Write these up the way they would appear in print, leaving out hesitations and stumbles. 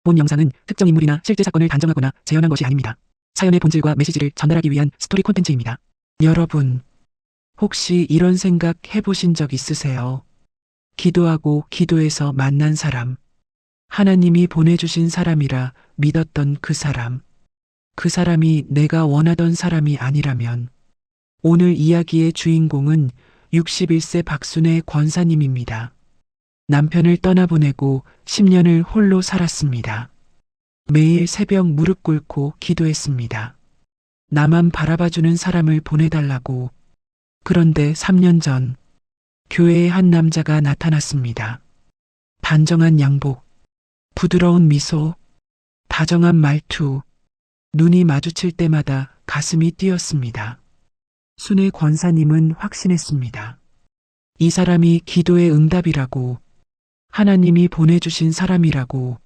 본 영상은 특정 인물이나 실제 사건을 단정하거나 재현한 것이 아닙니다. 사연의 본질과 메시지를 전달하기 위한 스토리 콘텐츠입니다. 여러분, 혹시 이런 생각 해보신 적 있으세요? 기도하고 기도해서 만난 사람, 하나님이 보내주신 사람이라 믿었던 그 사람, 그 사람이 내가 원하던 사람이 아니라면, 오늘 이야기의 주인공은 61세 박순애 권사님입니다. 남편을 떠나보내고 10년을 홀로 살았습니다. 매일 새벽 무릎 꿇고 기도했습니다. 나만 바라봐주는 사람을 보내달라고. 그런데 3년 전 교회의 한 남자가 나타났습니다. 단정한 양복, 부드러운 미소, 다정한 말투, 눈이 마주칠 때마다 가슴이 뛰었습니다. 순애 권사님은 확신했습니다. 이 사람이 기도의 응답이라고, 하나님이 보내주신 사람이라고.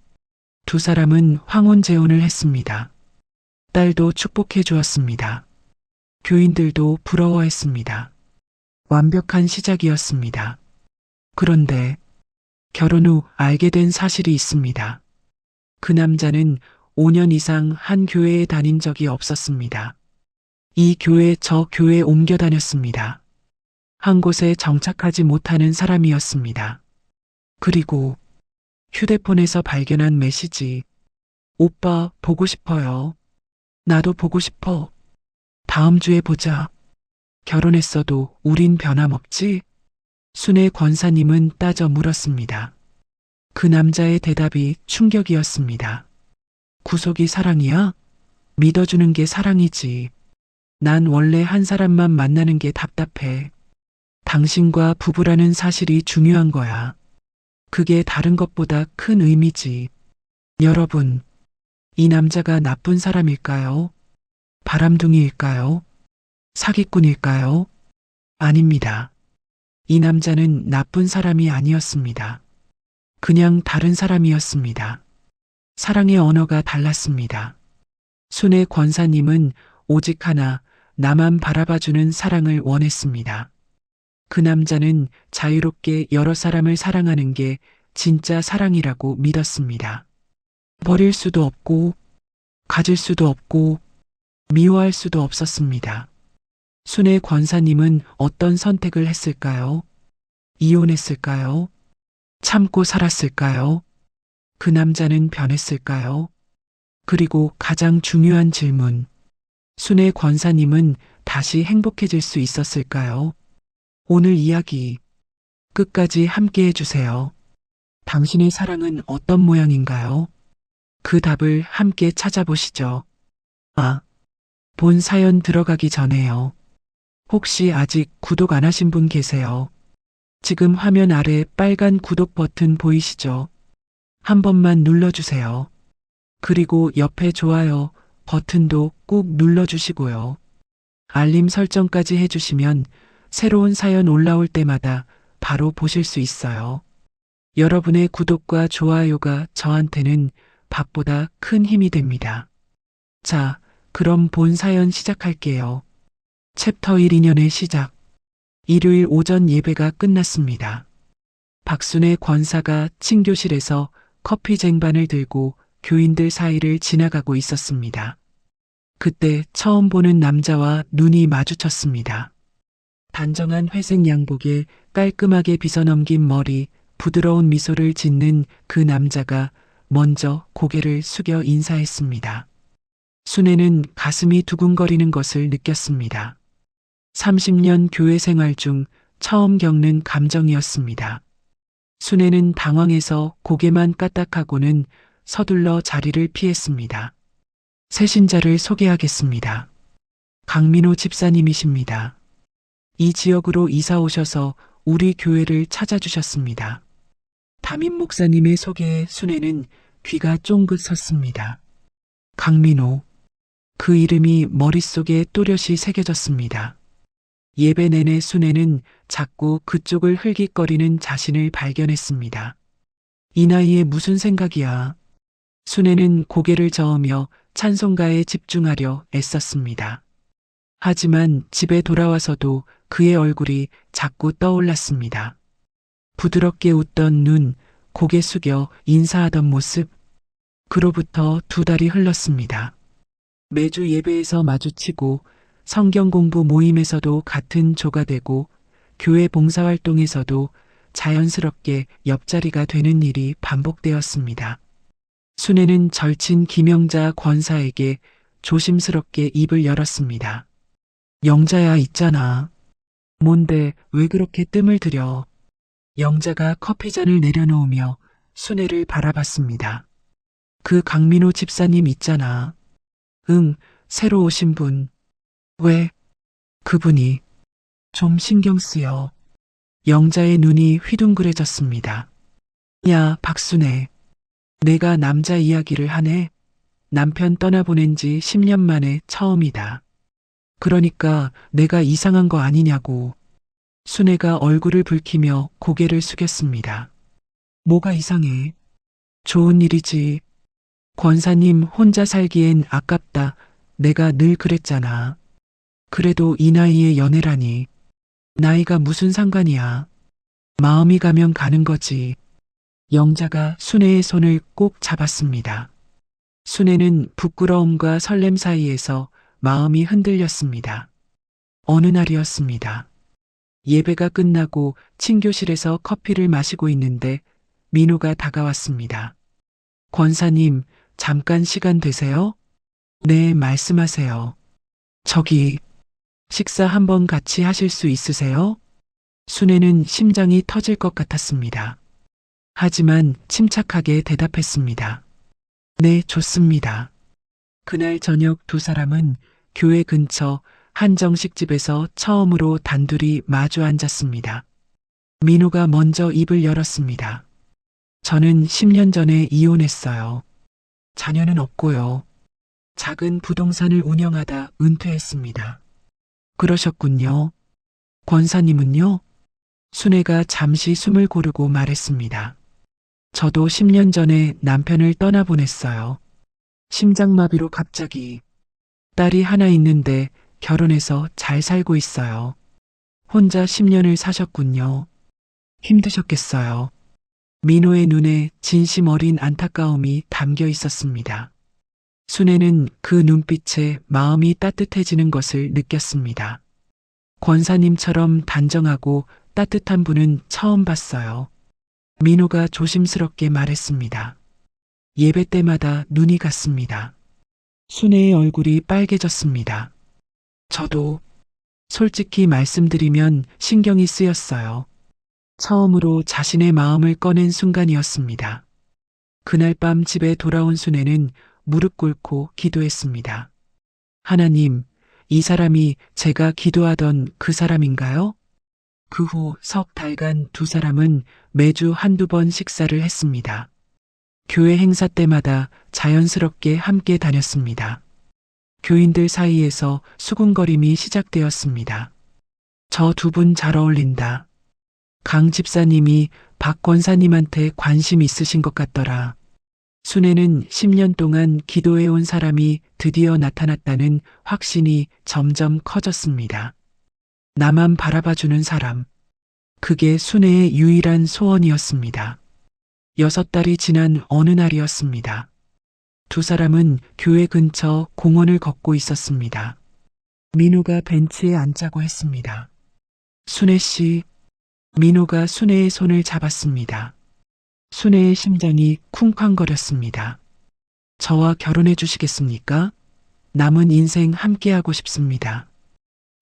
두 사람은 황혼재혼을 했습니다. 딸도 축복해 주었습니다. 교인들도 부러워했습니다. 완벽한 시작이었습니다. 그런데 결혼 후 알게 된 사실이 있습니다. 그 남자는 5년 이상 한 교회에 다닌 적이 없었습니다. 이 교회 저 교회 옮겨 다녔습니다. 한 곳에 정착하지 못하는 사람이었습니다. 그리고 휴대폰에서 발견한 메시지. 오빠 보고 싶어요. 나도 보고 싶어. 다음 주에 보자. 결혼했어도 우린 변함없지? 순애 권사님은 따져 물었습니다. 그 남자의 대답이 충격이었습니다. 구속이 사랑이야? 믿어주는 게 사랑이지. 난 원래 한 사람만 만나는 게 답답해. 당신과 부부라는 사실이 중요한 거야. 그게 다른 것보다 큰 의미지. 여러분, 이 남자가 나쁜 사람일까요? 바람둥이일까요? 사기꾼일까요? 아닙니다. 이 남자는 나쁜 사람이 아니었습니다. 그냥 다른 사람이었습니다. 사랑의 언어가 달랐습니다. 순애 권사님은 오직 하나, 나만 바라봐주는 사랑을 원했습니다. 그 남자는 자유롭게 여러 사람을 사랑하는 게 진짜 사랑이라고 믿었습니다. 버릴 수도 없고, 가질 수도 없고, 미워할 수도 없었습니다. 순애 권사님은 어떤 선택을 했을까요? 이혼했을까요? 참고 살았을까요? 그 남자는 변했을까요? 그리고 가장 중요한 질문. 순애 권사님은 다시 행복해질 수 있었을까요? 오늘 이야기 끝까지 함께 해주세요. 당신의 사랑은 어떤 모양인가요? 그 답을 함께 찾아보시죠. 본 사연 들어가기 전에요. 혹시 아직 구독 안 하신 분 계세요? 지금 화면 아래 빨간 구독 버튼 보이시죠? 한 번만 눌러주세요. 그리고 옆에 좋아요 버튼도 꾹 눌러주시고요. 알림 설정까지 해주시면 새로운 사연 올라올 때마다 바로 보실 수 있어요. 여러분의 구독과 좋아요가 저한테는 밥보다 큰 힘이 됩니다. 자, 그럼 본 사연 시작할게요. 챕터 1 인연의 시작. 일요일 오전 예배가 끝났습니다. 박순애 권사가 친교실에서 커피 쟁반을 들고 교인들 사이를 지나가고 있었습니다. 그때 처음 보는 남자와 눈이 마주쳤습니다. 단정한 회색 양복에 깔끔하게 빗어넘긴 머리, 부드러운 미소를 짓는 그 남자가 먼저 고개를 숙여 인사했습니다. 순애는 가슴이 두근거리는 것을 느꼈습니다. 30년 교회 생활 중 처음 겪는 감정이었습니다. 순애는 당황해서 고개만 까딱하고는 서둘러 자리를 피했습니다. 새 신자를 소개하겠습니다. 강민호 집사님이십니다. 이 지역으로 이사 오셔서 우리 교회를 찾아주셨습니다. 담임 목사님의 소개에 순애는 귀가 쫑긋 섰습니다. 강민호. 그 이름이 머릿속에 또렷이 새겨졌습니다. 예배 내내 순애는 자꾸 그쪽을 흘깃거리는 자신을 발견했습니다. 이 나이에 무슨 생각이야? 순애는 고개를 저으며 찬송가에 집중하려 애썼습니다. 하지만 집에 돌아와서도 그의 얼굴이 자꾸 떠올랐습니다. 부드럽게 웃던 눈, 고개 숙여 인사하던 모습. 그로부터 2달이 흘렀습니다. 매주 예배에서 마주치고 성경 공부 모임에서도 같은 조가 되고 교회 봉사활동에서도 자연스럽게 옆자리가 되는 일이 반복되었습니다. 순애는 절친 김영자 권사에게 조심스럽게 입을 열었습니다. 영자야, 있잖아. 뭔데 왜 그렇게 뜸을 들여? 영자가 커피잔을 내려놓으며 순애를 바라봤습니다. 그 강민호 집사님 있잖아. 응, 새로 오신 분. 왜? 그분이 좀 신경 쓰여. 영자의 눈이 휘둥그레졌습니다. 야, 박순애. 내가 남자 이야기를 하네. 남편 떠나보낸 지 10년 만에 처음이다. 그러니까 내가 이상한 거 아니냐고. 순애가 얼굴을 붉히며 고개를 숙였습니다. 뭐가 이상해? 좋은 일이지. 권사님 혼자 살기엔 아깝다. 내가 늘 그랬잖아. 그래도 이 나이에 연애라니. 나이가 무슨 상관이야. 마음이 가면 가는 거지. 영자가 순애의 손을 꼭 잡았습니다. 순애는 부끄러움과 설렘 사이에서 마음이 흔들렸습니다. 어느 날이었습니다. 예배가 끝나고 친교실에서 커피를 마시고 있는데 민호가 다가왔습니다. 권사님, 잠깐 시간 되세요? 네, 말씀하세요. 저기, 식사 한번 같이 하실 수 있으세요? 순애는 심장이 터질 것 같았습니다. 하지만 침착하게 대답했습니다. 네, 좋습니다. 그날 저녁 2사람은 교회 근처 한정식집에서 처음으로 단둘이 마주 앉았습니다. 민호가 먼저 입을 열었습니다. 저는 10년 전에 이혼했어요. 자녀는 없고요. 작은 부동산을 운영하다 은퇴했습니다. 그러셨군요. 권사님은요? 순애가 잠시 숨을 고르고 말했습니다. 저도 10년 전에 남편을 떠나보냈어요. 심장마비로 갑자기. 딸이 하나 있는데 결혼해서 잘 살고 있어요. 혼자 10년을 사셨군요. 힘드셨겠어요. 민호의 눈에 진심 어린 안타까움이 담겨 있었습니다. 순애는 그 눈빛에 마음이 따뜻해지는 것을 느꼈습니다. 권사님처럼 단정하고 따뜻한 분은 처음 봤어요. 민호가 조심스럽게 말했습니다. 예배 때마다 눈이 갔습니다. 순애의 얼굴이 빨개졌습니다. 저도 솔직히 말씀드리면 신경이 쓰였어요. 처음으로 자신의 마음을 꺼낸 순간이었습니다. 그날 밤 집에 돌아온 순애는 무릎 꿇고 기도했습니다. 하나님, 이 사람이 제가 기도하던 그 사람인가요? 그 후 석 달간 2사람은 매주 1~2번 식사를 했습니다. 교회 행사 때마다 자연스럽게 함께 다녔습니다. 교인들 사이에서 수군거림이 시작되었습니다. 저 2분 잘 어울린다. 강 집사님이 박 권사님한테 관심 있으신 것 같더라. 순애는 10년 동안 기도해온 사람이 드디어 나타났다는 확신이 점점 커졌습니다. 나만 바라봐주는 사람. 그게 순애의 유일한 소원이었습니다. 6달이 지난 어느 날이었습니다. 2사람은 교회 근처 공원을 걷고 있었습니다. 민호가 벤치에 앉자고 했습니다. 순애 씨, 민호가 순애의 손을 잡았습니다. 순애의 심장이 쿵쾅거렸습니다. 저와 결혼해 주시겠습니까? 남은 인생 함께하고 싶습니다.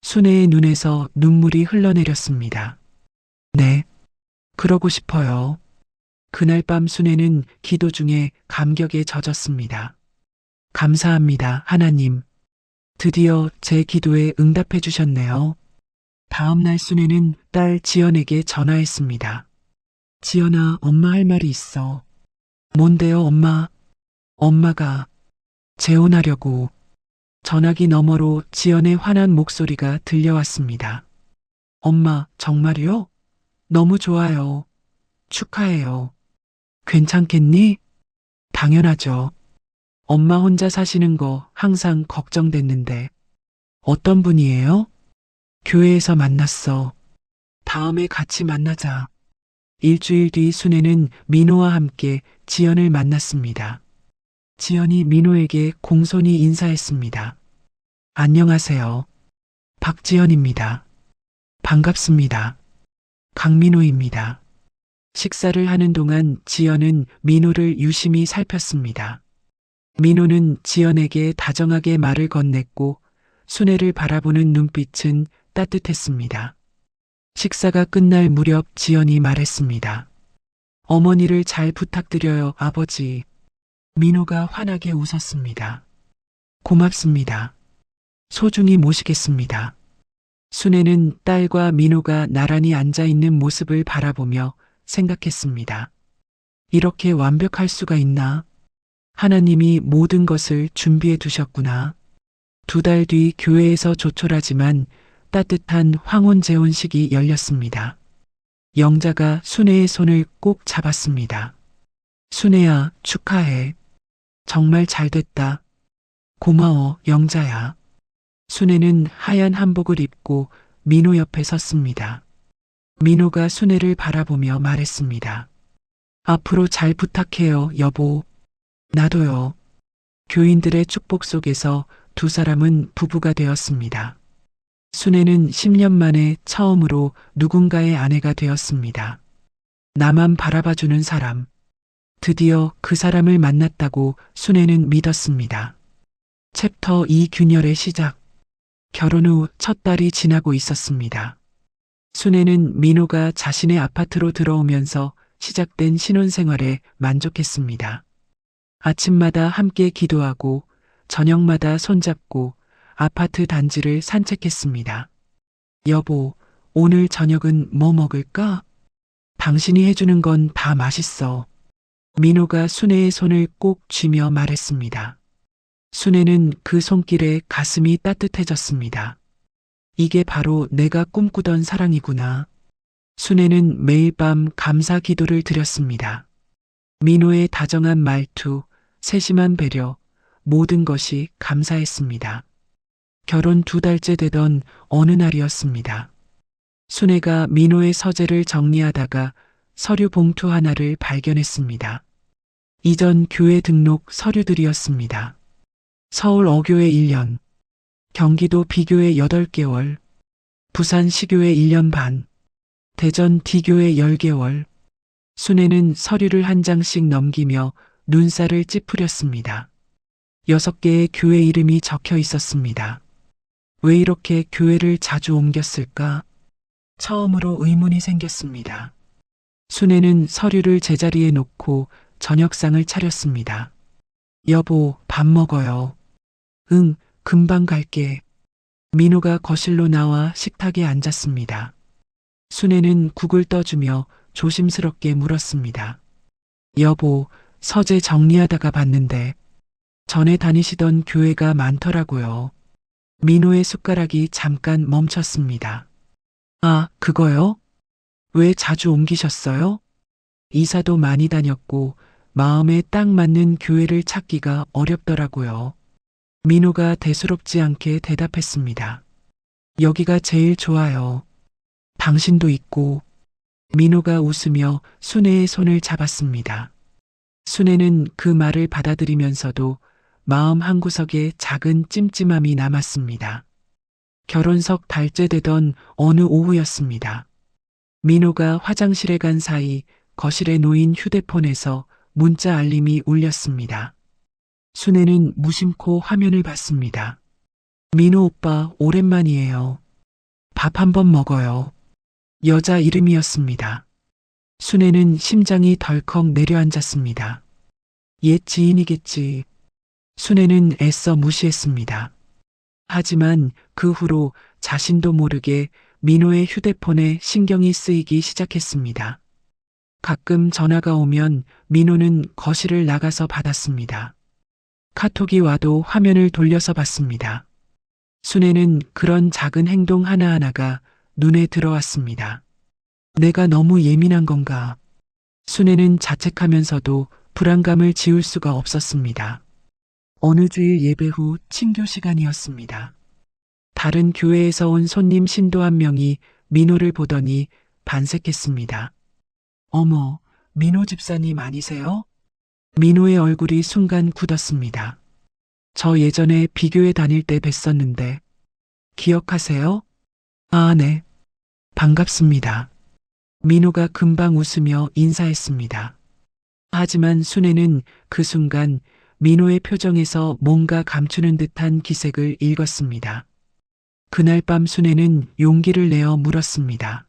순애의 눈에서 눈물이 흘러내렸습니다. 네, 그러고 싶어요. 그날 밤 순애는 기도 중에 감격에 젖었습니다. 감사합니다, 하나님. 드디어 제 기도에 응답해 주셨네요. 다음 날 순애는 딸 지연에게 전화했습니다. 지연아, 엄마 할 말이 있어. 뭔데요, 엄마? 엄마가 재혼하려고. 전화기 너머로 지연의 화난 목소리가 들려왔습니다. 엄마, 정말요? 너무 좋아요. 축하해요. 괜찮겠니? 당연하죠. 엄마 혼자 사시는 거 항상 걱정됐는데. 어떤 분이에요? 교회에서 만났어. 다음에 같이 만나자. 일주일 뒤 순애는 민호와 함께 지연을 만났습니다. 지연이 민호에게 공손히 인사했습니다. 안녕하세요. 박지연입니다. 반갑습니다. 강민호입니다. 식사를 하는 동안 지연은 민호를 유심히 살폈습니다. 민호는 지연에게 다정하게 말을 건넸고 순애를 바라보는 눈빛은 따뜻했습니다. 식사가 끝날 무렵 지연이 말했습니다. 어머니를 잘 부탁드려요, 아버지. 민호가 환하게 웃었습니다. 고맙습니다. 소중히 모시겠습니다. 순애는 딸과 민호가 나란히 앉아있는 모습을 바라보며 생각했습니다. 이렇게 완벽할 수가 있나? 하나님이 모든 것을 준비해 두셨구나. 2달 뒤 교회에서 조촐하지만 따뜻한 황혼 재혼식이 열렸습니다. 영자가 순애의 손을 꼭 잡았습니다. 순애야, 축하해. 정말 잘 됐다. 고마워, 영자야. 순애는 하얀 한복을 입고 민호 옆에 섰습니다. 민호가 순애를 바라보며 말했습니다. 앞으로 잘 부탁해요, 여보. 나도요. 교인들의 축복 속에서 2사람은 부부가 되었습니다. 순애는 10년 만에 처음으로 누군가의 아내가 되었습니다. 나만 바라봐주는 사람. 드디어 그 사람을 만났다고 순애는 믿었습니다. 챕터 2 균열의 시작. 결혼 후 첫 달이 지나고 있었습니다. 순애는 민호가 자신의 아파트로 들어오면서 시작된 신혼생활에 만족했습니다. 아침마다 함께 기도하고 저녁마다 손잡고 아파트 단지를 산책했습니다. 여보, 오늘 저녁은 뭐 먹을까? 당신이 해주는 건 다 맛있어. 민호가 순애의 손을 꼭 쥐며 말했습니다. 순애는 그 손길에 가슴이 따뜻해졌습니다. 이게 바로 내가 꿈꾸던 사랑이구나. 순애는 매일 밤 감사 기도를 드렸습니다. 민호의 다정한 말투, 세심한 배려, 모든 것이 감사했습니다. 결혼 2달째 되던 어느 날이었습니다. 순애가 민호의 서재를 정리하다가 서류 봉투 하나를 발견했습니다. 이전 교회 등록 서류들이었습니다. 서울 어교회 1년, 경기도 비교회 8개월, 부산 시교회 1년 반, 대전 D교회 10개월. 순애는 서류를 한 장씩 넘기며 눈살을 찌푸렸습니다. 6개의 교회 이름이 적혀 있었습니다. 왜 이렇게 교회를 자주 옮겼을까? 처음으로 의문이 생겼습니다. 순애는 서류를 제자리에 놓고 저녁상을 차렸습니다. 여보, 밥 먹어요. 응, 금방 갈게. 민호가 거실로 나와 식탁에 앉았습니다. 순애는 국을 떠주며 조심스럽게 물었습니다. 여보, 서재 정리하다가 봤는데 전에 다니시던 교회가 많더라고요. 민호의 숟가락이 잠깐 멈췄습니다. 아, 그거요? 왜 자주 옮기셨어요? 이사도 많이 다녔고 마음에 딱 맞는 교회를 찾기가 어렵더라고요. 민호가 대수롭지 않게 대답했습니다. 여기가 제일 좋아요. 당신도 있고. 민호가 웃으며 순애의 손을 잡았습니다. 순애는 그 말을 받아들이면서도 마음 한구석에 작은 찜찜함이 남았습니다. 결혼석 달째 되던 어느 오후였습니다. 민호가 화장실에 간 사이 거실에 놓인 휴대폰에서 문자 알림이 울렸습니다. 순애는 무심코 화면을 봤습니다. 민호 오빠, 오랜만이에요. 밥 한번 먹어요. 여자 이름이었습니다. 순애는 심장이 덜컥 내려앉았습니다. 옛 지인이겠지. 순애는 애써 무시했습니다. 하지만 그 후로 자신도 모르게 민호의 휴대폰에 신경이 쓰이기 시작했습니다. 가끔 전화가 오면 민호는 거실을 나가서 받았습니다. 카톡이 와도 화면을 돌려서 봤습니다. 순애는 그런 작은 행동 하나하나가 눈에 들어왔습니다. 내가 너무 예민한 건가? 순애는 자책하면서도 불안감을 지울 수가 없었습니다. 어느 주일 예배 후 친교 시간이었습니다. 다른 교회에서 온 손님 신도 한 명이 민호를 보더니 반색했습니다. 어머, 민호 집사님 아니세요? 민호의 얼굴이 순간 굳었습니다. 저 예전에 비교회 다닐 때 뵀었는데, 기억하세요? 아, 네. 반갑습니다. 민호가 금방 웃으며 인사했습니다. 하지만 순애는 그 순간 민호의 표정에서 뭔가 감추는 듯한 기색을 읽었습니다. 그날 밤 순애는 용기를 내어 물었습니다.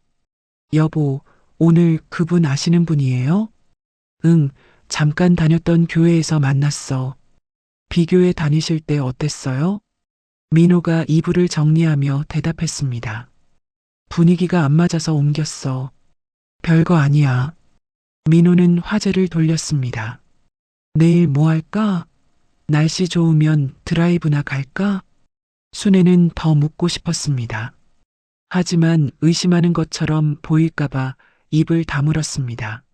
여보, 오늘 그분 아시는 분이에요? 응, 잠깐 다녔던 교회에서 만났어. 비교회 다니실 때 어땠어요? 민호가 이불을 정리하며 대답했습니다. 분위기가 안 맞아서 옮겼어. 별거 아니야. 민호는 화제를 돌렸습니다. 내일 뭐 할까? 날씨 좋으면 드라이브나 갈까? 순애는 더 묻고 싶었습니다. 하지만 의심하는 것처럼 보일까봐 입을 다물었습니다.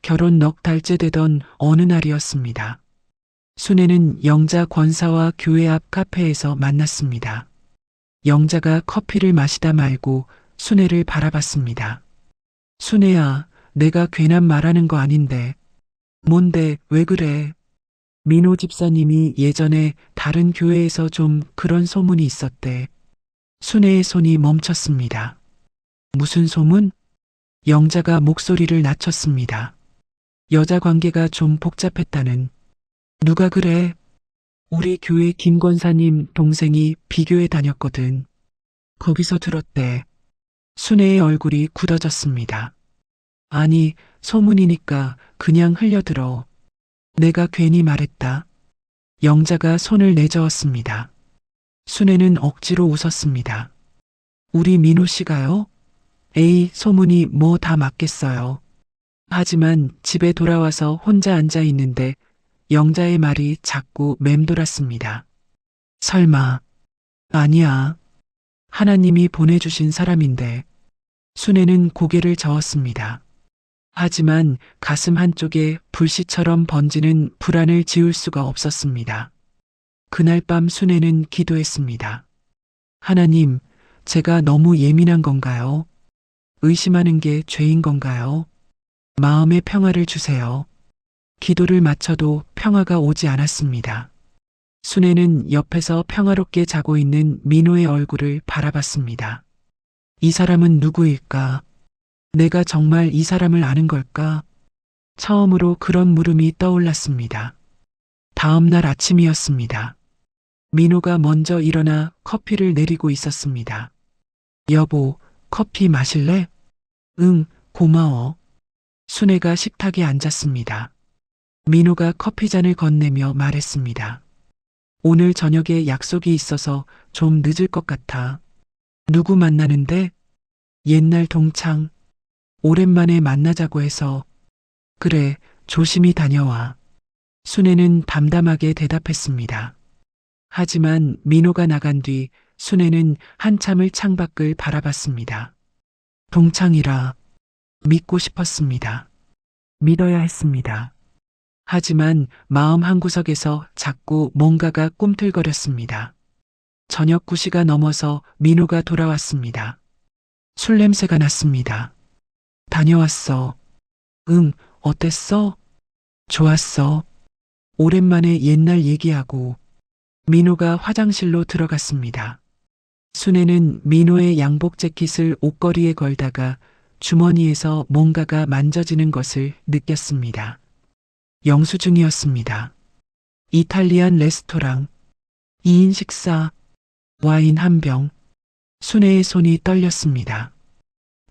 결혼 넉 달째 되던 어느 날이었습니다. 순애는 영자 권사와 교회 앞 카페에서 만났습니다. 영자가 커피를 마시다 말고 순애를 바라봤습니다. 순애야, 내가 괜한 말하는 거 아닌데. 뭔데, 왜 그래? 민호 집사님이 예전에 다른 교회에서 좀 그런 소문이 있었대. 순애의 손이 멈췄습니다. 무슨 소문? 영자가 목소리를 낮췄습니다. 여자 관계가 좀 복잡했다는. 누가 그래? 우리 교회 김 권사님 동생이 비교회 다녔거든. 거기서 들었대. 순애의 얼굴이 굳어졌습니다. 아니, 소문이니까 그냥 흘려들어. 내가 괜히 말했다. 영자가 손을 내저었습니다. 순애는 억지로 웃었습니다. 우리 민호 씨가요? 에이, 소문이 뭐 다 맞겠어요. 하지만 집에 돌아와서 혼자 앉아 있는데 영자의 말이 자꾸 맴돌았습니다. 설마. 아니야. 하나님이 보내주신 사람인데. 순애는 고개를 저었습니다. 하지만 가슴 한쪽에 불씨처럼 번지는 불안을 지울 수가 없었습니다. 그날 밤 순애는 기도했습니다. 하나님, 제가 너무 예민한 건가요? 의심하는 게 죄인 건가요? 마음의 평화를 주세요. 기도를 마쳐도 평화가 오지 않았습니다. 순애는 옆에서 평화롭게 자고 있는 민호의 얼굴을 바라봤습니다. 이 사람은 누구일까? 내가 정말 이 사람을 아는 걸까? 처음으로 그런 물음이 떠올랐습니다. 다음 날 아침이었습니다. 민호가 먼저 일어나 커피를 내리고 있었습니다. 여보, 커피 마실래? 응, 고마워. 순애가 식탁에 앉았습니다. 민호가 커피잔을 건네며 말했습니다. 오늘 저녁에 약속이 있어서 좀 늦을 것 같아. 누구 만나는데? 옛날 동창. 오랜만에 만나자고 해서. 그래, 조심히 다녀와. 순애는 담담하게 대답했습니다. 하지만 민호가 나간 뒤 순애는 한참을 창밖을 바라봤습니다. 동창이라 믿고 싶었습니다. 믿어야 했습니다. 하지만 마음 한구석에서 자꾸 뭔가가 꿈틀거렸습니다. 저녁 9시가 넘어서 민호가 돌아왔습니다. 술 냄새가 났습니다. 다녀왔어. 응, 어땠어? 좋았어. 오랜만에 옛날 얘기하고. 민호가 화장실로 들어갔습니다. 순애는 민호의 양복 재킷을 옷걸이에 걸다가 주머니에서 뭔가가 만져지는 것을 느꼈습니다. 영수증이었습니다. 이탈리안 레스토랑, 2인 식사, 와인 한 병. 순애의 손이 떨렸습니다.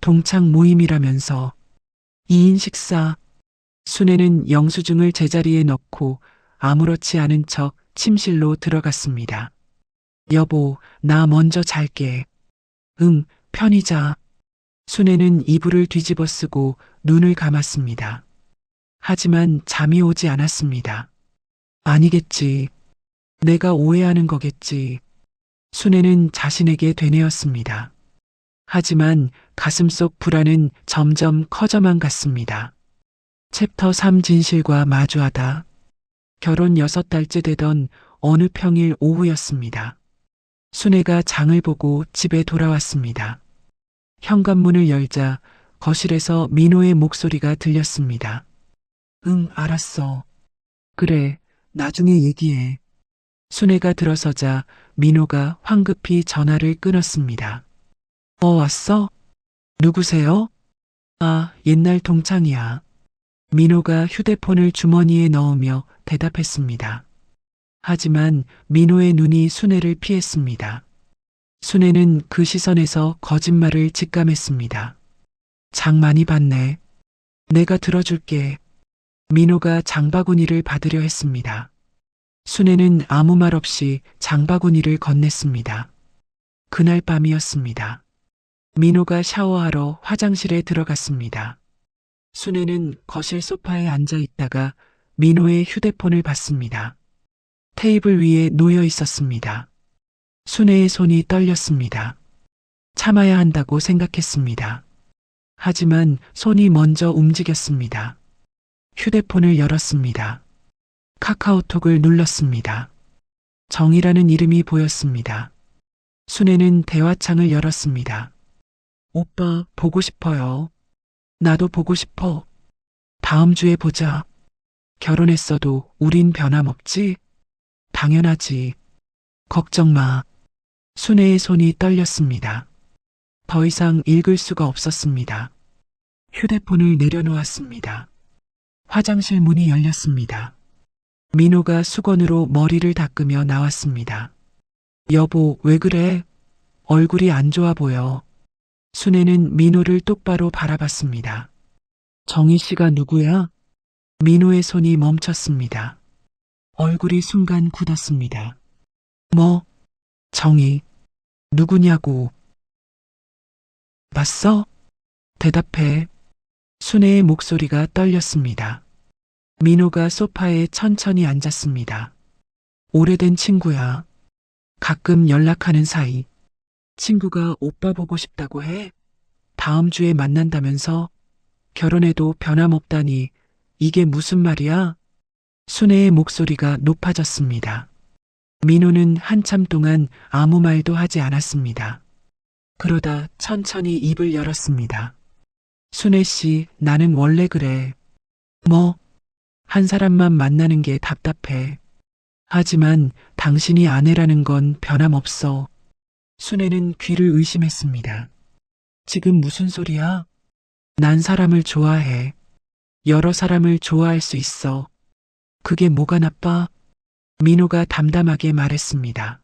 동창 모임이라면서 2인 식사. 순애는 영수증을 제자리에 넣고 아무렇지 않은 척 침실로 들어갔습니다. 여보, 나 먼저 잘게. 응, 편히 자. 순애는 이불을 뒤집어 쓰고 눈을 감았습니다. 하지만 잠이 오지 않았습니다. 아니겠지. 내가 오해하는 거겠지. 순애는 자신에게 되뇌었습니다. 하지만 가슴속 불안은 점점 커져만 갔습니다. 챕터 3 진실과 마주하다. 결혼 6달째 되던 어느 평일 오후였습니다. 순애가 장을 보고 집에 돌아왔습니다. 현관문을 열자 거실에서 민호의 목소리가 들렸습니다. 응, 알았어. 그래, 나중에 얘기해. 순애가 들어서자 민호가 황급히 전화를 끊었습니다. 왔어? 누구세요? 아, 옛날 동창이야. 민호가 휴대폰을 주머니에 넣으며 대답했습니다. 하지만 민호의 눈이 순애를 피했습니다. 순애는 그 시선에서 거짓말을 직감했습니다. 장 많이 받네. 내가 들어줄게. 민호가 장바구니를 받으려 했습니다. 순애는 아무 말 없이 장바구니를 건넸습니다. 그날 밤이었습니다. 민호가 샤워하러 화장실에 들어갔습니다. 순애는 거실 소파에 앉아 있다가 민호의 휴대폰을 봤습니다. 테이블 위에 놓여 있었습니다. 순애의 손이 떨렸습니다. 참아야 한다고 생각했습니다. 하지만 손이 먼저 움직였습니다. 휴대폰을 열었습니다. 카카오톡을 눌렀습니다. 정이라는 이름이 보였습니다. 순애는 대화창을 열었습니다. 오빠, 보고 싶어요. 나도 보고 싶어. 다음 주에 보자. 결혼했어도 우린 변함없지? 당연하지. 걱정 마. 순애의 손이 떨렸습니다. 더 이상 읽을 수가 없었습니다. 휴대폰을 내려놓았습니다. 화장실 문이 열렸습니다. 민호가 수건으로 머리를 닦으며 나왔습니다. 여보, 왜 그래? 얼굴이 안 좋아 보여. 순애는 민호를 똑바로 바라봤습니다. 정희 씨가 누구야? 민호의 손이 멈췄습니다. 얼굴이 순간 굳었습니다. 뭐? 정희. 누구냐고. 봤어? 대답해. 순애의 목소리가 떨렸습니다. 민호가 소파에 천천히 앉았습니다. 오래된 친구야. 가끔 연락하는 사이. 친구가 오빠 보고 싶다고 해? 다음 주에 만난다면서? 결혼해도 변함없다니 이게 무슨 말이야? 순애의 목소리가 높아졌습니다. 민호는 한참 동안 아무 말도 하지 않았습니다. 그러다 천천히 입을 열었습니다. 순애 씨, 나는 원래 그래. 뭐? 한 사람만 만나는 게 답답해. 하지만 당신이 아내라는 건 변함없어. 순애는 귀를 의심했습니다. 지금 무슨 소리야? 난 사람을 좋아해. 여러 사람을 좋아할 수 있어. 그게 뭐가 나빠? 민호가 담담하게 말했습니다.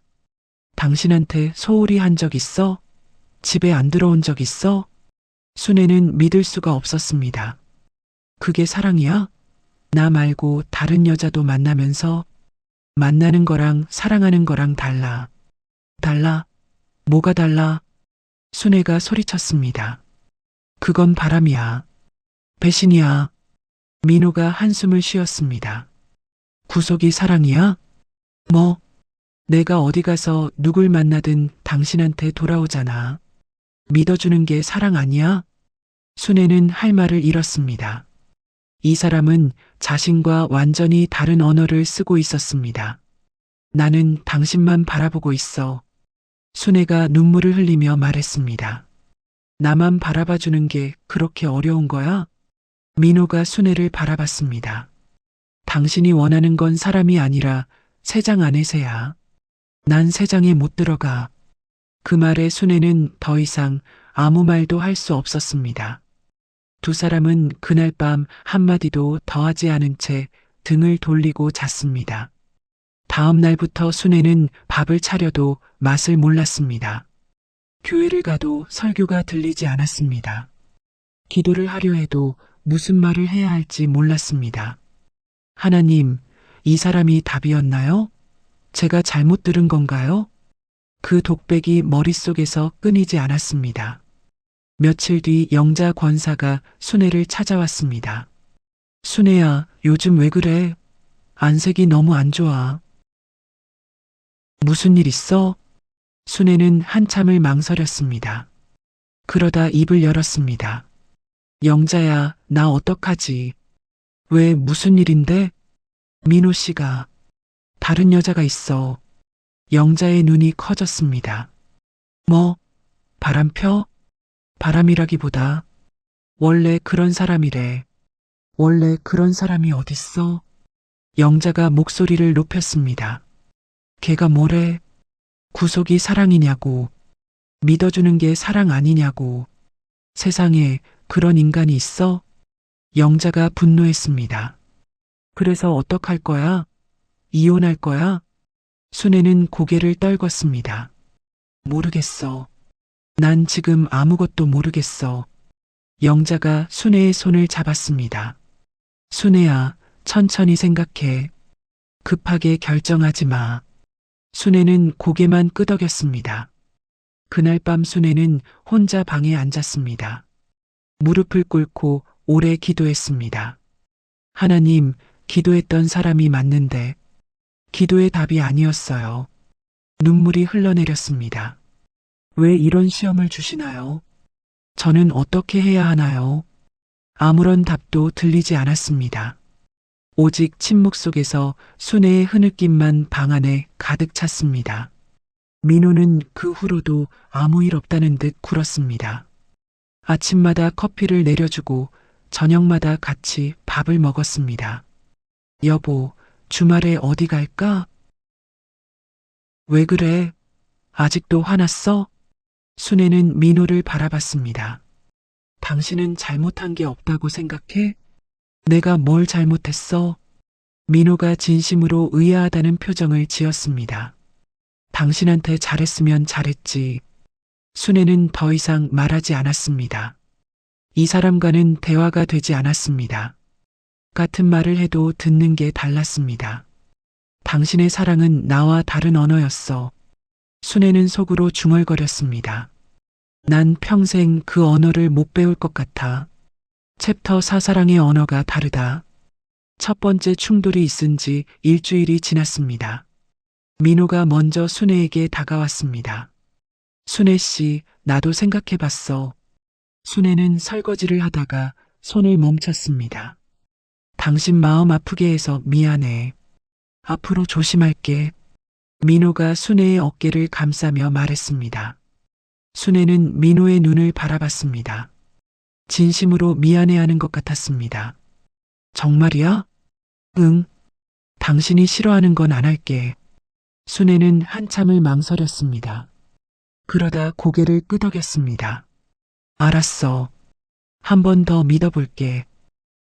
당신한테 소홀히 한 적 있어? 집에 안 들어온 적 있어? 순애는 믿을 수가 없었습니다. 그게 사랑이야? 나 말고 다른 여자도 만나면서 만나는 거랑 사랑하는 거랑 달라. 달라? 뭐가 달라? 순애가 소리쳤습니다. 그건 바람이야. 배신이야. 민호가 한숨을 쉬었습니다. 구속이 사랑이야? 뭐? 내가 어디 가서 누굴 만나든 당신한테 돌아오잖아. 믿어주는 게 사랑 아니야? 순애는 할 말을 잃었습니다. 이 사람은 자신과 완전히 다른 언어를 쓰고 있었습니다. 나는 당신만 바라보고 있어. 순애가 눈물을 흘리며 말했습니다. 나만 바라봐주는 게 그렇게 어려운 거야? 민호가 순애를 바라봤습니다. 당신이 원하는 건 사람이 아니라 새장 안의 새야. 난 새장에 못 들어가. 그 말에 순애는 더 이상 아무 말도 할 수 없었습니다. 두 사람은 그날 밤 한마디도 더하지 않은 채 등을 돌리고 잤습니다. 다음 날부터 순애는 밥을 차려도 맛을 몰랐습니다. 교회를 가도 설교가 들리지 않았습니다. 기도를 하려 해도 무슨 말을 해야 할지 몰랐습니다. 하나님, 이 사람이 답이었나요? 제가 잘못 들은 건가요? 그 독백이 머릿속에서 끊이지 않았습니다. 며칠 뒤 영자 권사가 순애를 찾아왔습니다. 순애야, 요즘 왜 그래? 안색이 너무 안 좋아. 무슨 일 있어? 순애는 한참을 망설였습니다. 그러다 입을 열었습니다. 영자야, 나 어떡하지? 왜 무슨 일인데? 민호 씨가 다른 여자가 있어. 영자의 눈이 커졌습니다. 뭐? 바람 펴? 바람이라기보다 원래 그런 사람이래. 원래 그런 사람이 어딨어? 영자가 목소리를 높였습니다. 걔가 뭐래? 구속이 사랑이냐고. 믿어주는 게 사랑 아니냐고. 세상에 그런 인간이 있어? 영자가 분노했습니다. 그래서 어떡할 거야? 이혼할 거야? 순애는 고개를 떨궜습니다. 모르겠어. 난 지금 아무것도 모르겠어. 영자가 순애의 손을 잡았습니다. 순애야, 천천히 생각해. 급하게 결정하지 마. 순애는 고개만 끄덕였습니다. 그날 밤 순애는 혼자 방에 앉았습니다. 무릎을 꿇고 오래 기도했습니다. 하나님, 기도했던 사람이 맞는데 기도의 답이 아니었어요. 눈물이 흘러내렸습니다. 왜 이런 시험을 주시나요? 저는 어떻게 해야 하나요? 아무런 답도 들리지 않았습니다. 오직 침묵 속에서 순애의 흐느낌만 방 안에 가득 찼습니다. 민호는 그 후로도 아무 일 없다는 듯 굴었습니다. 아침마다 커피를 내려주고 저녁마다 같이 밥을 먹었습니다. 여보, 주말에 어디 갈까? 왜 그래? 아직도 화났어? 순애는 민호를 바라봤습니다. 당신은 잘못한 게 없다고 생각해? 내가 뭘 잘못했어? 민호가 진심으로 의아하다는 표정을 지었습니다. 당신한테 잘했으면 잘했지. 순애는 더 이상 말하지 않았습니다. 이 사람과는 대화가 되지 않았습니다. 같은 말을 해도 듣는 게 달랐습니다. 당신의 사랑은 나와 다른 언어였어. 순애는 속으로 중얼거렸습니다. 난 평생 그 언어를 못 배울 것 같아. 챕터 4 사랑의 언어가 다르다. 첫 번째 충돌이 있은 지 일주일이 지났습니다. 민호가 먼저 순애에게 다가왔습니다. 순애 씨, 나도 생각해 봤어. 순애는 설거지를 하다가 손을 멈췄습니다. 당신 마음 아프게 해서 미안해. 앞으로 조심할게. 민호가 순애의 어깨를 감싸며 말했습니다. 순애는 민호의 눈을 바라봤습니다. 진심으로 미안해하는 것 같았습니다. 정말이야? 응. 당신이 싫어하는 건 안 할게. 순애는 한참을 망설였습니다. 그러다 고개를 끄덕였습니다. 알았어. 한 번 더 믿어볼게.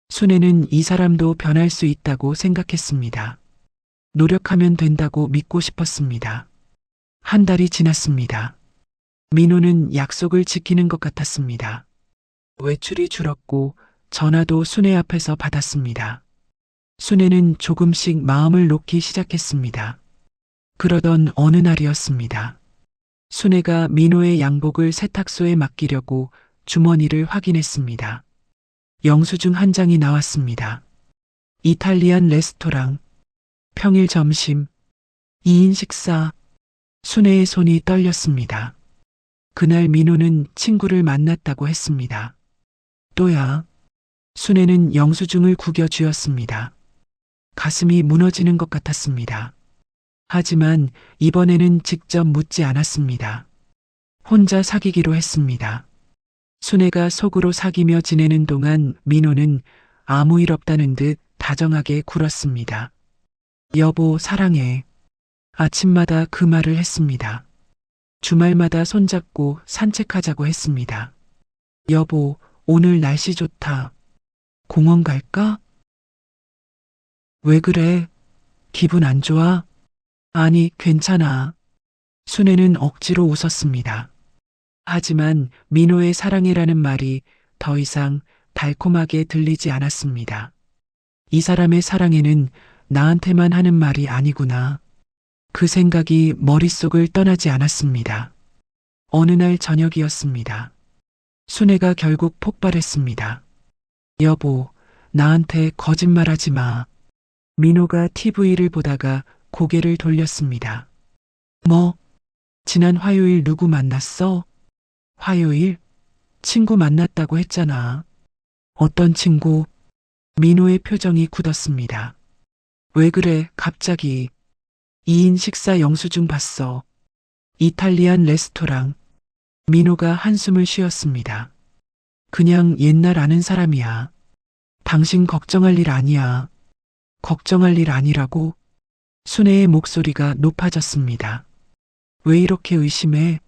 순애는 이 사람도 변할 수 있다고 생각했습니다. 노력하면 된다고 믿고 싶었습니다. 한 달이 지났습니다. 민호는 약속을 지키는 것 같았습니다. 외출이 줄었고 전화도 순애 앞에서 받았습니다. 순애는 조금씩 마음을 놓기 시작했습니다. 그러던 어느 날이었습니다. 순애가 민호의 양복을 세탁소에 맡기려고 주머니를 확인했습니다. 영수증 한 장이 나왔습니다. 이탈리안 레스토랑, 평일 점심, 2인 식사. 순애의 손이 떨렸습니다. 그날 민호는 친구를 만났다고 했습니다. 또야. 순애는 영수증을 구겨 쥐었습니다. 가슴이 무너지는 것 같았습니다. 하지만 이번에는 직접 묻지 않았습니다. 혼자 사귀기로 했습니다. 순애가 속으로 사귀며 지내는 동안 민호는 아무 일 없다는 듯 다정하게 굴었습니다. 여보, 사랑해. 아침마다 그 말을 했습니다. 주말마다 손잡고 산책하자고 했습니다. 여보, 오늘 날씨 좋다. 공원 갈까? 왜 그래? 기분 안 좋아? 아니, 괜찮아. 순애는 억지로 웃었습니다. 하지만 민호의 사랑해라는 말이 더 이상 달콤하게 들리지 않았습니다. 이 사람의 사랑해는 나한테만 하는 말이 아니구나. 그 생각이 머릿속을 떠나지 않았습니다. 어느 날 저녁이었습니다. 순애가 결국 폭발했습니다. 여보, 나한테 거짓말하지 마. 민호가 TV를 보다가 고개를 돌렸습니다. 뭐? 지난 화요일 누구 만났어? 화요일? 친구 만났다고 했잖아. 어떤 친구? 민호의 표정이 굳었습니다. 왜 그래, 갑자기. 2인 식사 영수증 봤어. 이탈리안 레스토랑. 민호가 한숨을 쉬었습니다. 그냥 옛날 아는 사람이야. 당신 걱정할 일 아니야. 걱정할 일 아니라고. 순애의 목소리가 높아졌습니다. 왜 이렇게 의심해?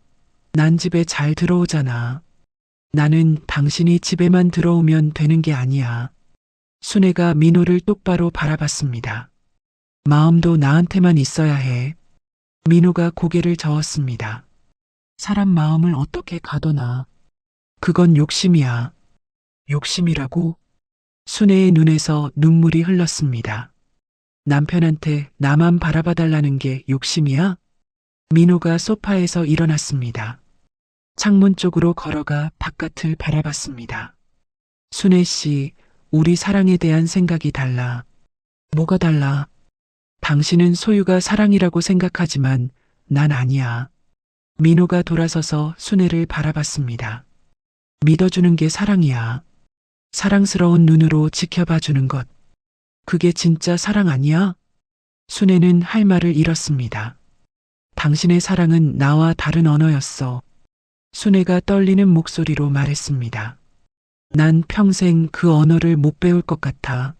난 집에 잘 들어오잖아. 나는 당신이 집에만 들어오면 되는 게 아니야. 순애가 민호를 똑바로 바라봤습니다. 마음도 나한테만 있어야 해. 민호가 고개를 저었습니다. 사람 마음을 어떻게 가둬놔. 그건 욕심이야. 욕심이라고? 순애의 눈에서 눈물이 흘렀습니다. 남편한테 나만 바라봐달라는 게 욕심이야? 민호가 소파에서 일어났습니다. 창문 쪽으로 걸어가 바깥을 바라봤습니다. 순애 씨, 우리 사랑에 대한 생각이 달라. 뭐가 달라? 당신은 소유가 사랑이라고 생각하지만 난 아니야. 민호가 돌아서서 순애를 바라봤습니다. 믿어주는 게 사랑이야. 사랑스러운 눈으로 지켜봐 주는 것. 그게 진짜 사랑 아니야? 순애는 할 말을 잃었습니다. 당신의 사랑은 나와 다른 언어였어. 순애가 떨리는 목소리로 말했습니다. 난 평생 그 언어를 못 배울 것 같아.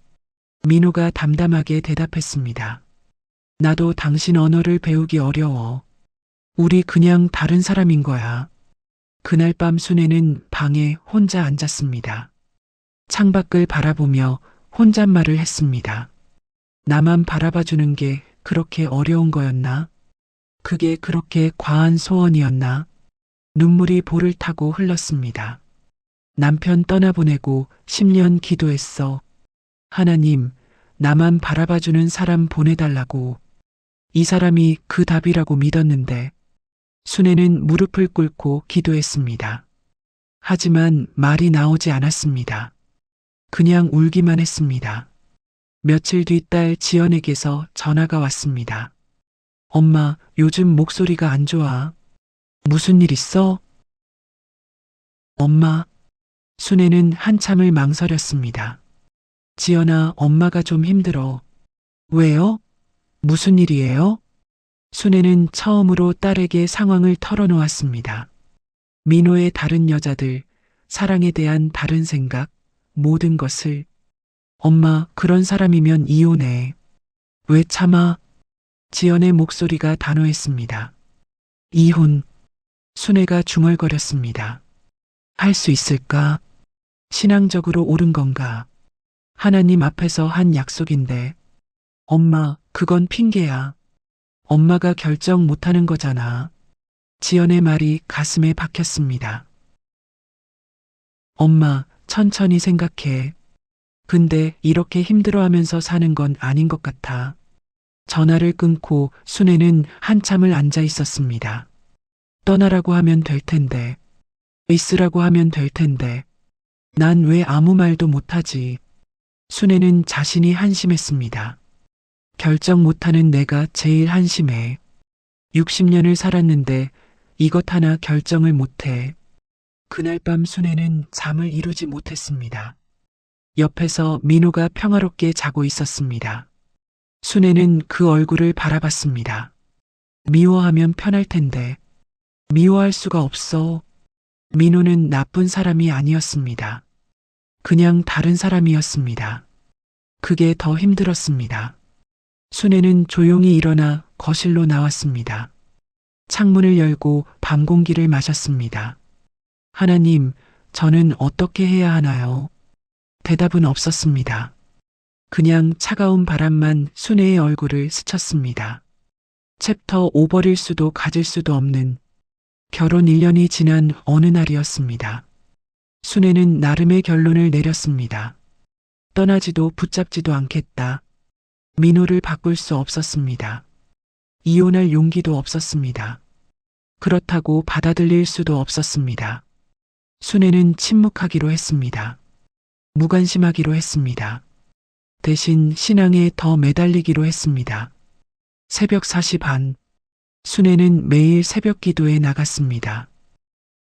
민호가 담담하게 대답했습니다. 나도 당신 언어를 배우기 어려워. 우리 그냥 다른 사람인 거야. 그날 밤 순애는 방에 혼자 앉았습니다. 창밖을 바라보며 혼잣말을 했습니다. 나만 바라봐주는 게 그렇게 어려운 거였나? 그게 그렇게 과한 소원이었나? 눈물이 볼을 타고 흘렀습니다. 남편 떠나보내고 10년 기도했어. 하나님, 나만 바라봐주는 사람 보내달라고. 이 사람이 그 답이라고 믿었는데. 순애는 무릎을 꿇고 기도했습니다. 하지만 말이 나오지 않았습니다. 그냥 울기만 했습니다. 며칠 뒤 딸 지연에게서 전화가 왔습니다. 엄마, 요즘 목소리가 안 좋아. 무슨 일 있어? 엄마. 순애는 한참을 망설였습니다. 지연아, 엄마가 좀 힘들어. 왜요? 무슨 일이에요? 순애는 처음으로 딸에게 상황을 털어놓았습니다. 민호의 다른 여자들, 사랑에 대한 다른 생각, 모든 것을. 엄마, 그런 사람이면 이혼해. 왜 참아? 지연의 목소리가 단호했습니다. 이혼. 순애가 중얼거렸습니다. 할 수 있을까? 신앙적으로 옳은 건가? 하나님 앞에서 한 약속인데. 엄마, 그건 핑계야. 엄마가 결정 못하는 거잖아. 지연의 말이 가슴에 박혔습니다. 엄마, 천천히 생각해. 근데 이렇게 힘들어하면서 사는 건 아닌 것 같아. 전화를 끊고 순애는 한참을 앉아 있었습니다. 떠나라고 하면 될 텐데. 있으라고 하면 될 텐데. 난 왜 아무 말도 못하지? 순애는 자신이 한심했습니다. 결정 못하는 내가 제일 한심해. 60년을 살았는데 이것 하나 결정을 못해. 그날 밤 순애는 잠을 이루지 못했습니다. 옆에서 민호가 평화롭게 자고 있었습니다. 순애는 그 얼굴을 바라봤습니다. 미워하면 편할 텐데. 미워할 수가 없어. 민호는 나쁜 사람이 아니었습니다. 그냥 다른 사람이었습니다. 그게 더 힘들었습니다. 순애는 조용히 일어나 거실로 나왔습니다. 창문을 열고 밤 공기를 마셨습니다. 하나님, 저는 어떻게 해야 하나요? 대답은 없었습니다. 그냥 차가운 바람만 순애의 얼굴을 스쳤습니다. 챕터 오버릴 수도 가질 수도 없는 결혼 1년이 지난 어느 날이었습니다. 순애는 나름의 결론을 내렸습니다. 떠나지도 붙잡지도 않겠다. 민호를 바꿀 수 없었습니다. 이혼할 용기도 없었습니다. 그렇다고 받아들일 수도 없었습니다. 순애는 침묵하기로 했습니다. 무관심하기로 했습니다. 대신 신앙에 더 매달리기로 했습니다. 새벽 4시 반, 순애는 매일 새벽 기도에 나갔습니다.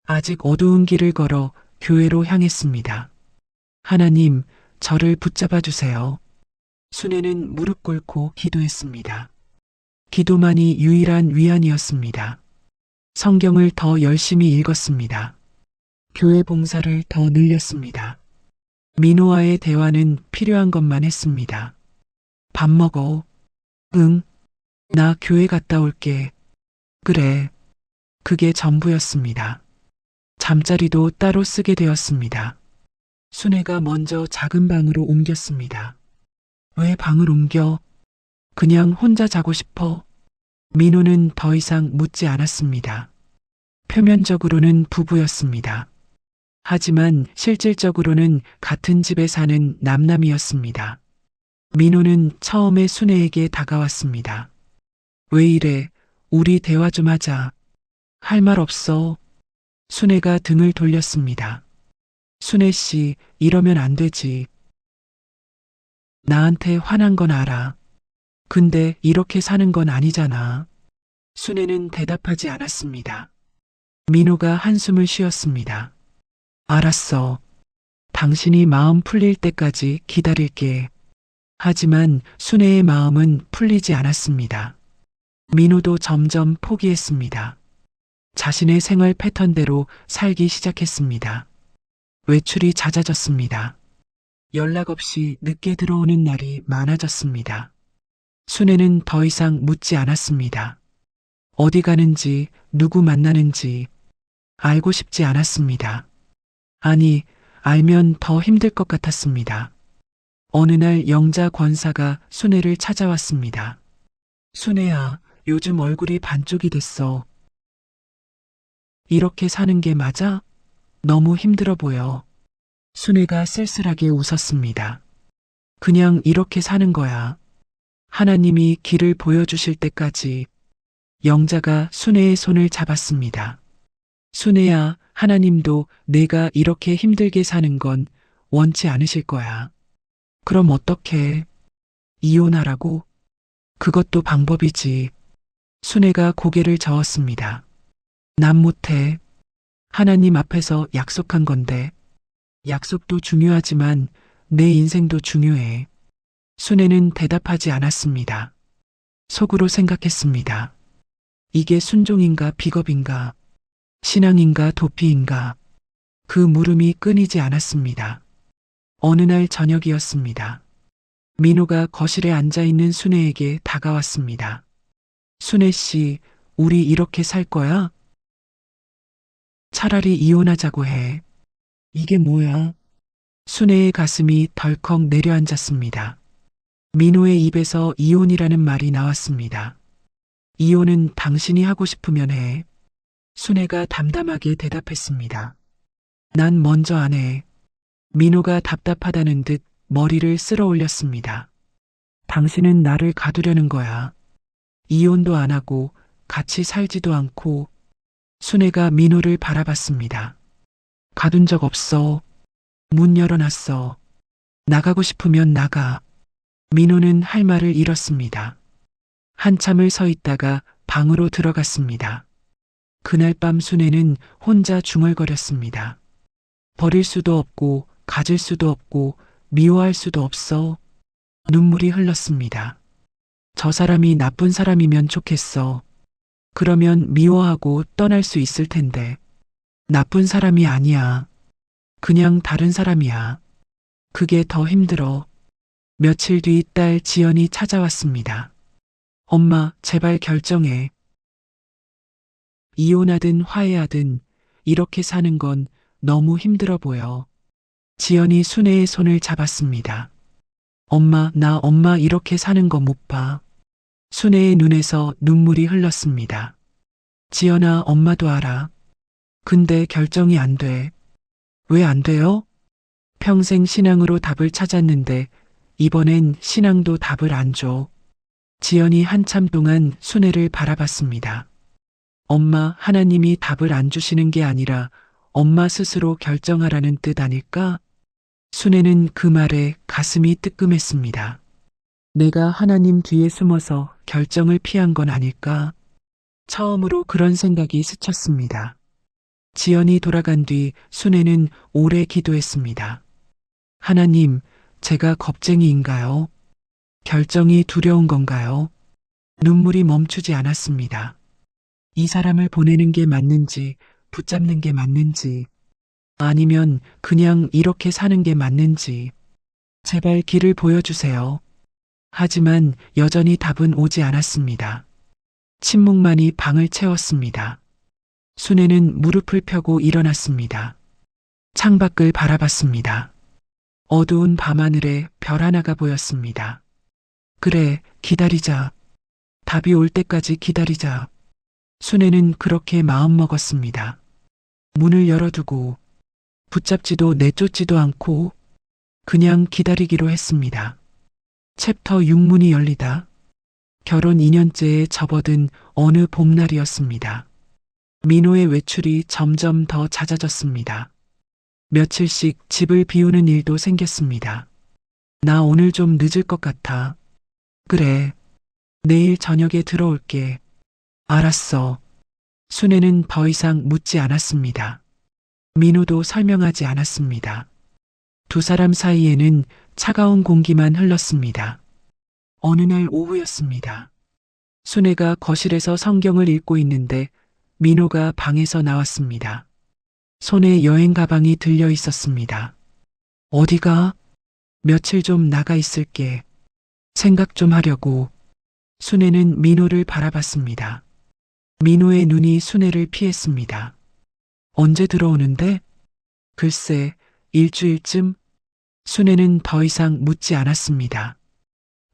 아직 어두운 길을 걸어 교회로 향했습니다. 하나님, 저를 붙잡아 주세요. 순애는 무릎 꿇고 기도했습니다. 기도만이 유일한 위안이었습니다. 성경을 더 열심히 읽었습니다. 교회 봉사를 더 늘렸습니다. 민호와의 대화는 필요한 것만 했습니다. 밥 먹어. 응, 나 교회 갔다 올게. 그래. 그게 전부였습니다. 잠자리도 따로 쓰게 되었습니다. 순애가 먼저 작은 방으로 옮겼습니다. 왜 방을 옮겨? 그냥 혼자 자고 싶어. 민호는 더 이상 묻지 않았습니다. 표면적으로는 부부였습니다. 하지만 실질적으로는 같은 집에 사는 남남이었습니다. 민호는 처음에 순애에게 다가왔습니다. 왜 이래? 우리 대화 좀 하자. 할 말 없어. 순애가 등을 돌렸습니다. 순애 씨, 이러면 안 되지. 나한테 화난 건 알아. 근데 이렇게 사는 건 아니잖아. 순애는 대답하지 않았습니다. 민호가 한숨을 쉬었습니다. 알았어. 당신이 마음 풀릴 때까지 기다릴게. 하지만 순애의 마음은 풀리지 않았습니다. 민호도 점점 포기했습니다. 자신의 생활 패턴대로 살기 시작했습니다. 외출이 잦아졌습니다. 연락 없이 늦게 들어오는 날이 많아졌습니다. 순애는 더 이상 묻지 않았습니다. 어디 가는지, 누구 만나는지 알고 싶지 않았습니다. 아니, 알면 더 힘들 것 같았습니다. 어느 날 영자 권사가 순애를 찾아왔습니다. 순애야, 요즘 얼굴이 반쪽이 됐어. 이렇게 사는 게 맞아? 너무 힘들어 보여. 순애가 쓸쓸하게 웃었습니다. 그냥 이렇게 사는 거야. 하나님이 길을 보여주실 때까지. 영자가 순애의 손을 잡았습니다. 순애야, 하나님도 내가 이렇게 힘들게 사는 건 원치 않으실 거야. 그럼 어떡해? 이혼하라고? 그것도 방법이지. 순애가 고개를 저었습니다. 난 못해. 하나님 앞에서 약속한 건데. 약속도 중요하지만 내 인생도 중요해. 순애는 대답하지 않았습니다. 속으로 생각했습니다. 이게 순종인가 비겁인가? 신앙인가 도피인가? 그 물음이 끊이지 않았습니다. 어느 날 저녁이었습니다. 민호가 거실에 앉아있는 순애에게 다가왔습니다. 순애 씨, 우리 이렇게 살 거야? 차라리 이혼하자고 해. 이게 뭐야? 순애의 가슴이 덜컥 내려앉았습니다. 민호의 입에서 이혼이라는 말이 나왔습니다. 이혼은 당신이 하고 싶으면 해. 순애가 담담하게 대답했습니다. 난 먼저 안 해. 민호가 답답하다는 듯 머리를 쓸어 올렸습니다. 당신은 나를 가두려는 거야. 이혼도 안 하고 같이 살지도 않고. 순애가 민호를 바라봤습니다. 가둔 적 없어. 문 열어놨어. 나가고 싶으면 나가. 민호는 할 말을 잃었습니다. 한참을 서 있다가 방으로 들어갔습니다. 그날 밤 순애는 혼자 중얼거렸습니다. 버릴 수도 없고 가질 수도 없고 미워할 수도 없어. 눈물이 흘렀습니다. 저 사람이 나쁜 사람이면 좋겠어. 그러면 미워하고 떠날 수 있을 텐데. 나쁜 사람이 아니야. 그냥 다른 사람이야. 그게 더 힘들어. 며칠 뒤 딸 지연이 찾아왔습니다. 엄마, 제발 결정해. 이혼하든 화해하든 이렇게 사는 건 너무 힘들어 보여. 지연이 순애의 손을 잡았습니다. 엄마, 나 엄마 이렇게 사는 거 못 봐. 순애의 눈에서 눈물이 흘렀습니다. 지연아, 엄마도 알아. 근데 결정이 안 돼. 왜 안 돼요? 평생 신앙으로 답을 찾았는데 이번엔 신앙도 답을 안 줘. 지연이 한참 동안 순애를 바라봤습니다. 엄마, 하나님이 답을 안 주시는 게 아니라 엄마 스스로 결정하라는 뜻 아닐까? 순애는 그 말에 가슴이 뜨끔했습니다. 내가 하나님 뒤에 숨어서 결정을 피한 건 아닐까? 처음으로 그런 생각이 스쳤습니다. 지연이 돌아간 뒤 순애는 오래 기도했습니다. 하나님, 제가 겁쟁이인가요? 결정이 두려운 건가요? 눈물이 멈추지 않았습니다. 이 사람을 보내는 게 맞는지, 붙잡는 게 맞는지, 아니면 그냥 이렇게 사는 게 맞는지, 제발 길을 보여주세요. 하지만 여전히 답은 오지 않았습니다. 침묵만이 방을 채웠습니다. 순애는 무릎을 펴고 일어났습니다. 창밖을 바라봤습니다. 어두운 밤하늘에 별 하나가 보였습니다. 그래, 기다리자. 답이 올 때까지 기다리자. 순애는 그렇게 마음먹었습니다. 문을 열어두고 붙잡지도 내쫓지도 않고 그냥 기다리기로 했습니다. 챕터 6문이 열리다. 결혼 2년째에 접어든 어느 봄날이었습니다. 민호의 외출이 점점 더 잦아졌습니다. 며칠씩 집을 비우는 일도 생겼습니다. 나 오늘 좀 늦을 것 같아. 그래. 내일 저녁에 들어올게. 알았어. 순애는 더 이상 묻지 않았습니다. 민호도 설명하지 않았습니다. 두 사람 사이에는 차가운 공기만 흘렀습니다. 어느 날 오후였습니다. 순애가 거실에서 성경을 읽고 있는데 민호가 방에서 나왔습니다. 손에 여행 가방이 들려 있었습니다. 어디가? 며칠 좀 나가 있을게. 생각 좀 하려고. 순애는 민호를 바라봤습니다. 민호의 눈이 순애를 피했습니다. 언제 들어오는데? 글쎄, 일주일쯤? 순애는 더 이상 묻지 않았습니다.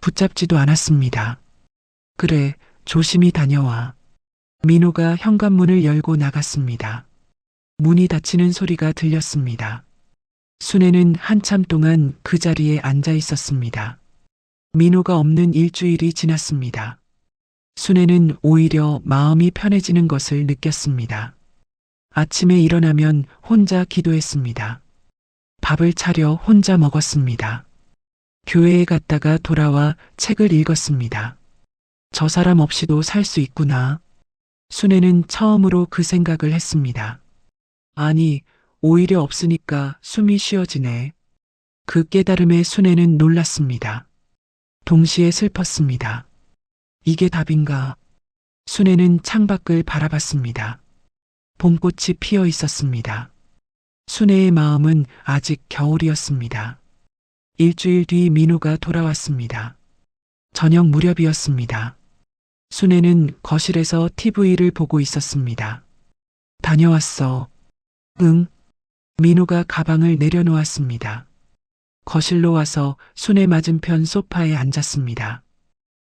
붙잡지도 않았습니다. 그래, 조심히 다녀와. 민호가 현관문을 열고 나갔습니다. 문이 닫히는 소리가 들렸습니다. 순애는 한참 동안 그 자리에 앉아 있었습니다. 민호가 없는 일주일이 지났습니다. 순애는 오히려 마음이 편해지는 것을 느꼈습니다. 아침에 일어나면 혼자 기도했습니다. 밥을 차려 혼자 먹었습니다. 교회에 갔다가 돌아와 책을 읽었습니다. 저 사람 없이도 살 수 있구나. 순애는 처음으로 그 생각을 했습니다. 아니, 오히려 없으니까 숨이 쉬어지네. 그 깨달음에 순애는 놀랐습니다. 동시에 슬펐습니다. 이게 답인가? 순애는 창밖을 바라봤습니다. 봄꽃이 피어 있었습니다. 순애의 마음은 아직 겨울이었습니다. 일주일 뒤 민호가 돌아왔습니다. 저녁 무렵이었습니다. 순애는 거실에서 TV를 보고 있었습니다. 다녀왔어. 응. 민호가 가방을 내려놓았습니다. 거실로 와서 순애 맞은편 소파에 앉았습니다.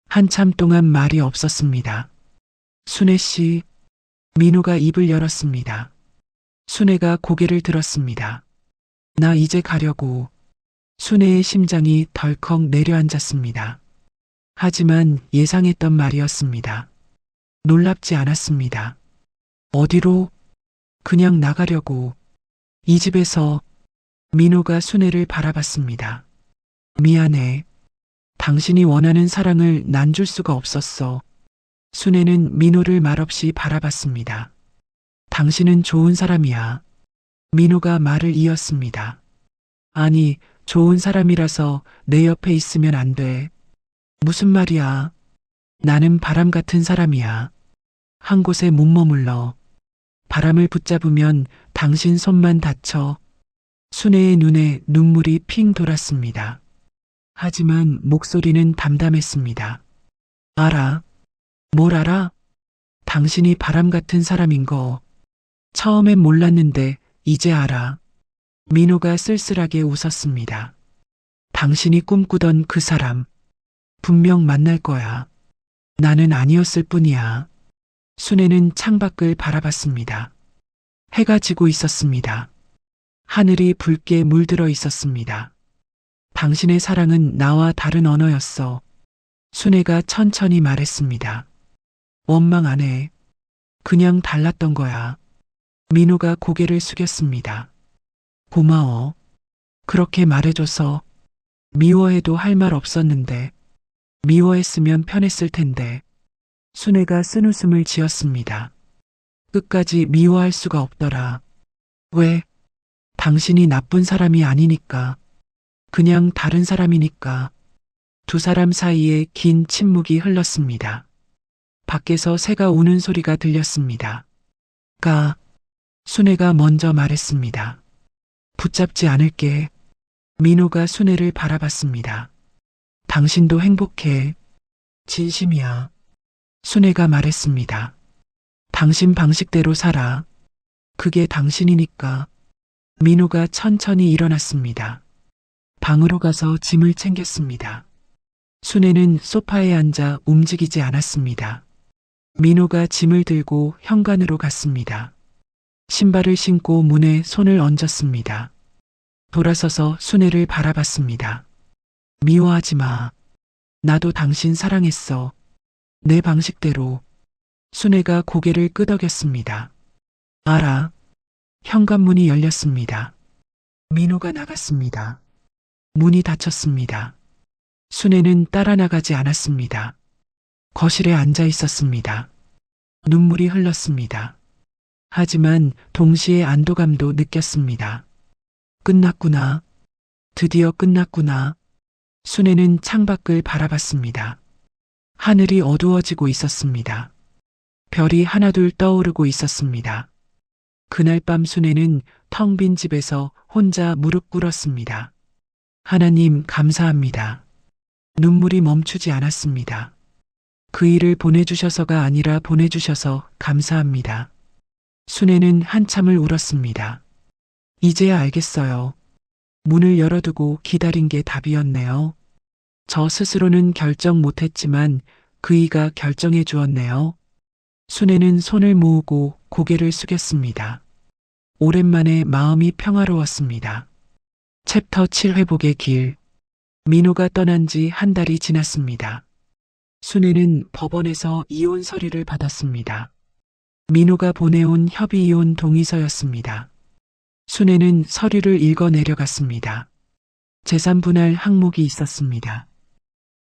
한참 동안 말이 없었습니다. 순애 씨. 민호가 입을 열었습니다. 순애가 고개를 들었습니다. 나 이제 가려고. 순애의 심장이 덜컥 내려앉았습니다. 하지만 예상했던 말이었습니다. 놀랍지 않았습니다. 어디로? 그냥 나가려고. 이 집에서. 민호가 순애를 바라봤습니다. 미안해. 당신이 원하는 사랑을 난 줄 수가 없었어. 순애는 민호를 말없이 바라봤습니다. 당신은 좋은 사람이야. 민호가 말을 이었습니다. 아니, 좋은 사람이라서 내 옆에 있으면 안 돼. 무슨 말이야. 나는 바람 같은 사람이야. 한 곳에 못 머물러. 바람을 붙잡으면 당신 손만 다쳐. 순애의 눈에 눈물이 핑 돌았습니다. 하지만 목소리는 담담했습니다. 알아. 뭘 알아? 당신이 바람 같은 사람인 거. 처음엔 몰랐는데 이제 알아. 민호가 쓸쓸하게 웃었습니다. 당신이 꿈꾸던 그 사람. 분명 만날 거야. 나는 아니었을 뿐이야. 순애는 창밖을 바라봤습니다. 해가 지고 있었습니다. 하늘이 붉게 물들어 있었습니다. 당신의 사랑은 나와 다른 언어였어. 순애가 천천히 말했습니다. 원망 안 해. 그냥 달랐던 거야. 민호가 고개를 숙였습니다. 고마워. 그렇게 말해줘서. 미워해도 할 말 없었는데. 미워했으면 편했을 텐데. 순애가 쓴웃음을 지었습니다. 끝까지 미워할 수가 없더라. 왜? 당신이 나쁜 사람이 아니니까. 그냥 다른 사람이니까. 두 사람 사이에 긴 침묵이 흘렀습니다. 밖에서 새가 우는 소리가 들렸습니다. 순애가 먼저 말했습니다. 붙잡지 않을게. 민호가 순애를 바라봤습니다. 당신도 행복해. 진심이야. 순애가 말했습니다. 당신 방식대로 살아. 그게 당신이니까. 민호가 천천히 일어났습니다. 방으로 가서 짐을 챙겼습니다. 순애는 소파에 앉아 움직이지 않았습니다. 민호가 짐을 들고 현관으로 갔습니다. 신발을 신고 문에 손을 얹었습니다. 돌아서서 순애를 바라봤습니다. 미워하지 마. 나도 당신 사랑했어. 내 방식대로. 순애가 고개를 끄덕였습니다. 알아. 현관문이 열렸습니다. 민호가 나갔습니다. 문이 닫혔습니다. 순애는 따라 나가지 않았습니다. 거실에 앉아 있었습니다. 눈물이 흘렀습니다. 하지만 동시에 안도감도 느꼈습니다. 끝났구나. 드디어 끝났구나. 순애는 창밖을 바라봤습니다. 하늘이 어두워지고 있었습니다. 별이 하나둘 떠오르고 있었습니다. 그날 밤 순애는 텅 빈 집에서 혼자 무릎 꿇었습니다. 하나님 감사합니다. 눈물이 멈추지 않았습니다. 그 일을 보내주셔서가 아니라 보내주셔서 감사합니다. 순애는 한참을 울었습니다. 이제야 알겠어요. 문을 열어두고 기다린 게 답이었네요. 저 스스로는 결정 못했지만 그이가 결정해 주었네요. 순애는 손을 모으고 고개를 숙였습니다. 오랜만에 마음이 평화로웠습니다. 챕터 7 회복의 길. 민호가 떠난 지 한 달이 지났습니다. 순애는 법원에서 이혼 서류를 받았습니다. 민호가 보내온 협의 이혼 동의서였습니다. 순애는 서류를 읽어 내려갔습니다. 재산 분할 항목이 있었습니다.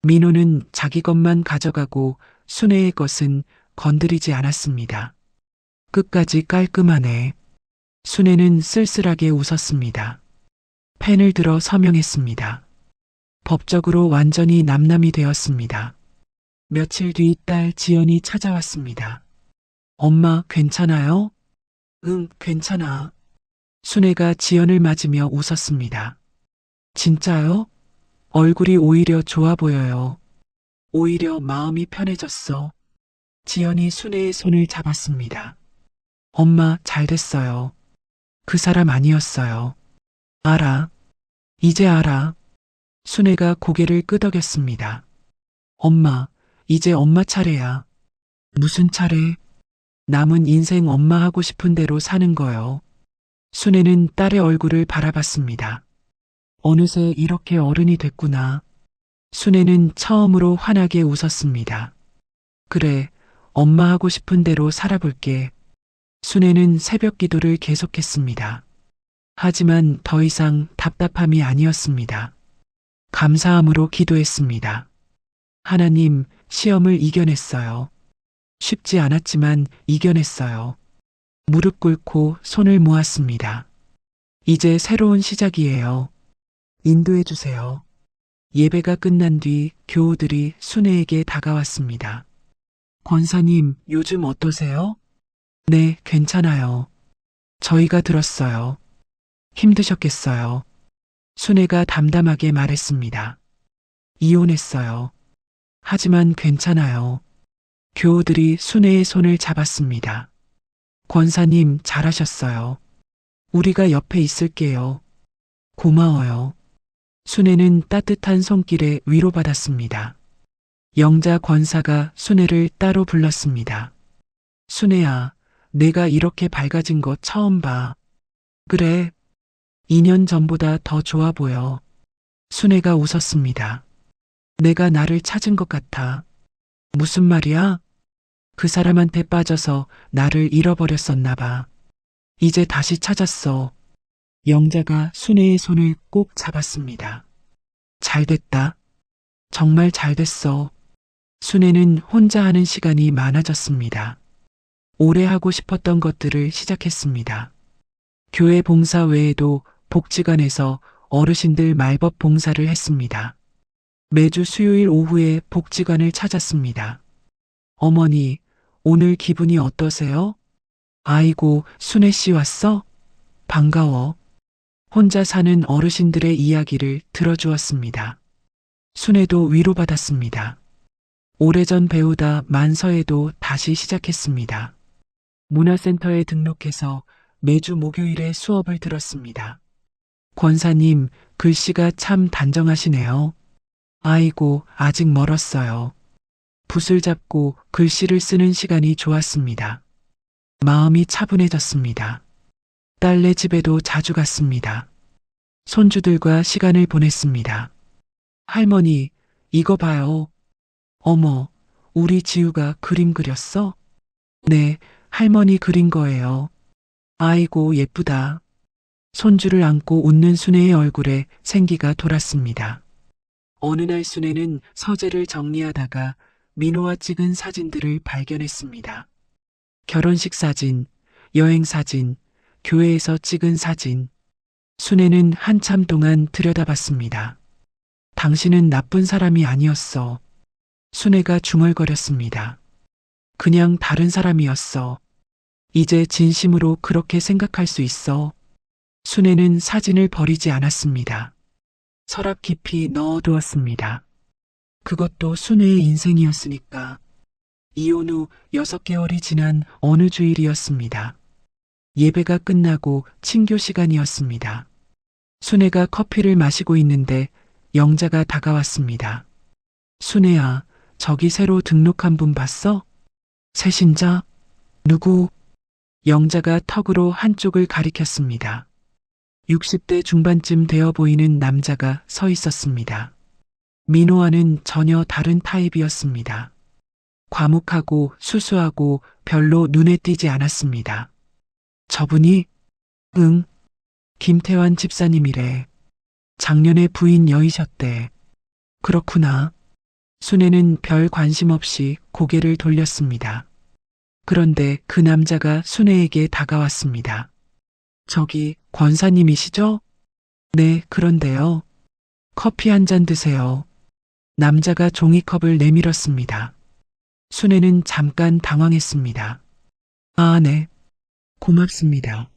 민호는 자기 것만 가져가고 순애의 것은 건드리지 않았습니다. 끝까지 깔끔하네. 순애는 쓸쓸하게 웃었습니다. 펜을 들어 서명했습니다. 법적으로 완전히 남남이 되었습니다. 며칠 뒤 딸 지연이 찾아왔습니다. 엄마 괜찮아요? 응, 괜찮아. 순애가 지연을 맞으며 웃었습니다. 진짜요? 얼굴이 오히려 좋아 보여요. 오히려 마음이 편해졌어. 지연이 순애의 손을 잡았습니다. 엄마 잘 됐어요. 그 사람 아니었어요. 알아. 이제 알아. 순애가 고개를 끄덕였습니다. 엄마, 이제 엄마 차례야. 무슨 차례? 남은 인생 엄마 하고 싶은 대로 사는 거요. 순애는 딸의 얼굴을 바라봤습니다. 어느새 이렇게 어른이 됐구나. 순애는 처음으로 환하게 웃었습니다. 그래, 엄마 하고 싶은 대로 살아볼게. 순애는 새벽 기도를 계속했습니다. 하지만 더 이상 답답함이 아니었습니다. 감사함으로 기도했습니다. 하나님, 시험을 이겨냈어요. 쉽지 않았지만 이겨냈어요. 무릎 꿇고 손을 모았습니다. 이제 새로운 시작이에요. 인도해 주세요. 예배가 끝난 뒤 교우들이 순애에게 다가왔습니다. 권사님, 요즘 어떠세요? 네, 괜찮아요. 저희가 들었어요. 힘드셨겠어요. 순애가 담담하게 말했습니다. 이혼했어요. 하지만 괜찮아요. 교우들이 순애의 손을 잡았습니다. 권사님, 잘하셨어요. 우리가 옆에 있을게요. 고마워요. 순애는 따뜻한 손길에 위로받았습니다. 영자 권사가 순애를 따로 불렀습니다. 순애야, 내가 이렇게 밝아진 거 처음 봐. 그래. 2년 전보다 더 좋아 보여. 순애가 웃었습니다. 내가 나를 찾은 것 같아. 무슨 말이야? 그 사람한테 빠져서 나를 잃어버렸었나 봐. 이제 다시 찾았어. 영자가 순애의 손을 꼭 잡았습니다. 잘 됐다. 정말 잘 됐어. 순애는 혼자 하는 시간이 많아졌습니다. 오래 하고 싶었던 것들을 시작했습니다. 교회 봉사 외에도 복지관에서 어르신들 말벗 봉사를 했습니다. 매주 수요일 오후에 복지관을 찾았습니다. 어머니, 오늘 기분이 어떠세요? 아이고, 순애 씨 왔어? 반가워. 혼자 사는 어르신들의 이야기를 들어주었습니다. 순애도 위로받았습니다. 오래전 배우다 만서에도 다시 시작했습니다. 문화센터에 등록해서 매주 목요일에 수업을 들었습니다. 권사님, 글씨가 참 단정하시네요. 아이고, 아직 멀었어요. 붓을 잡고 글씨를 쓰는 시간이 좋았습니다. 마음이 차분해졌습니다. 딸네 집에도 자주 갔습니다. 손주들과 시간을 보냈습니다. 할머니, 이거 봐요. 어머, 우리 지우가 그림 그렸어? 네, 할머니 그린 거예요. 아이고, 예쁘다. 손주를 안고 웃는 순애의 얼굴에 생기가 돌았습니다. 어느 날 순애는 서재를 정리하다가 민호와 찍은 사진들을 발견했습니다. 결혼식 사진, 여행 사진, 교회에서 찍은 사진. 순애는 한참 동안 들여다봤습니다. 당신은 나쁜 사람이 아니었어. 순애가 중얼거렸습니다. 그냥 다른 사람이었어. 이제 진심으로 그렇게 생각할 수 있어. 순애는 사진을 버리지 않았습니다. 서랍 깊이 넣어두었습니다. 그것도 순애의 인생이었으니까. 이혼 후 6개월이 지난 어느 주일이었습니다. 예배가 끝나고 친교 시간이었습니다. 순애가 커피를 마시고 있는데 영자가 다가왔습니다. 순애야, 저기 새로 등록한 분 봤어? 새신자? 누구? 영자가 턱으로 한쪽을 가리켰습니다. 60대 중반쯤 되어 보이는 남자가 서 있었습니다. 민호와는 전혀 다른 타입이었습니다. 과묵하고 수수하고 별로 눈에 띄지 않았습니다. 저분이? 응. 김태환 집사님이래. 작년에 부인 여이셨대. 그렇구나. 순애는 별 관심 없이 고개를 돌렸습니다. 그런데 그 남자가 순애에게 다가왔습니다. 저기 권사님이시죠? 네, 그런데요. 커피 한 잔 드세요. 남자가 종이컵을 내밀었습니다. 순애는 잠깐 당황했습니다. 아, 네. 고맙습니다.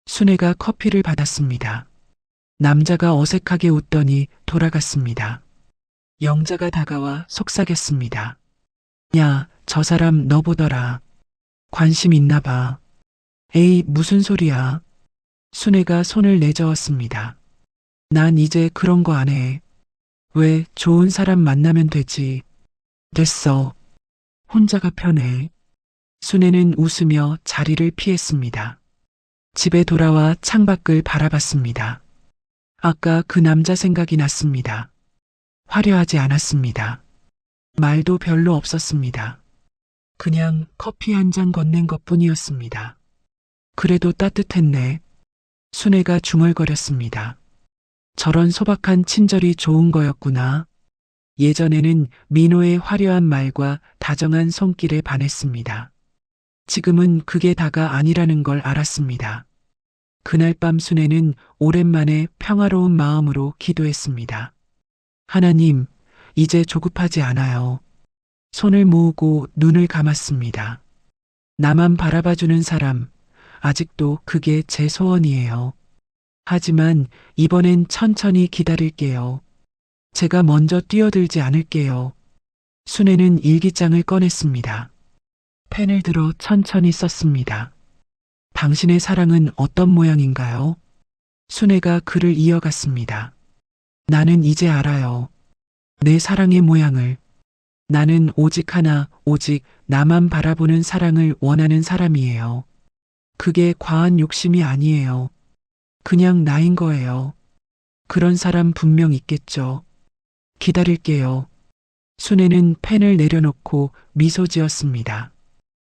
순애가 커피를 받았습니다. 남자가 어색하게 웃더니 돌아갔습니다. 영자가 다가와 속삭였습니다. 야, 저 사람 너 보더라. 관심 있나 봐. 에이, 무슨 소리야. 순애가 손을 내저었습니다. 난 이제 그런 거 안 해. 왜, 좋은 사람 만나면 되지. 됐어. 혼자가 편해. 순애는 웃으며 자리를 피했습니다. 집에 돌아와 창밖을 바라봤습니다. 아까 그 남자 생각이 났습니다. 화려하지 않았습니다. 말도 별로 없었습니다. 그냥 커피 한 잔 건넨 것뿐이었습니다. 그래도 따뜻했네. 순애가 중얼거렸습니다. 저런 소박한 친절이 좋은 거였구나. 예전에는 민호의 화려한 말과 다정한 손길에 반했습니다. 지금은 그게 다가 아니라는 걸 알았습니다. 그날 밤 순애는 오랜만에 평화로운 마음으로 기도했습니다. 하나님, 이제 조급하지 않아요. 손을 모으고 눈을 감았습니다. 나만 바라봐주는 사람, 아직도 그게 제 소원이에요. 하지만 이번엔 천천히 기다릴게요. 제가 먼저 뛰어들지 않을게요. 순애는 일기장을 꺼냈습니다. 펜을 들어 천천히 썼습니다. 당신의 사랑은 어떤 모양인가요? 순애가 글을 이어갔습니다. 나는 이제 알아요. 내 사랑의 모양을. 나는 오직 하나, 오직 나만 바라보는 사랑을 원하는 사람이에요. 그게 과한 욕심이 아니에요. 그냥 나인 거예요. 그런 사람 분명 있겠죠. 기다릴게요. 순애는 펜을 내려놓고 미소 지었습니다.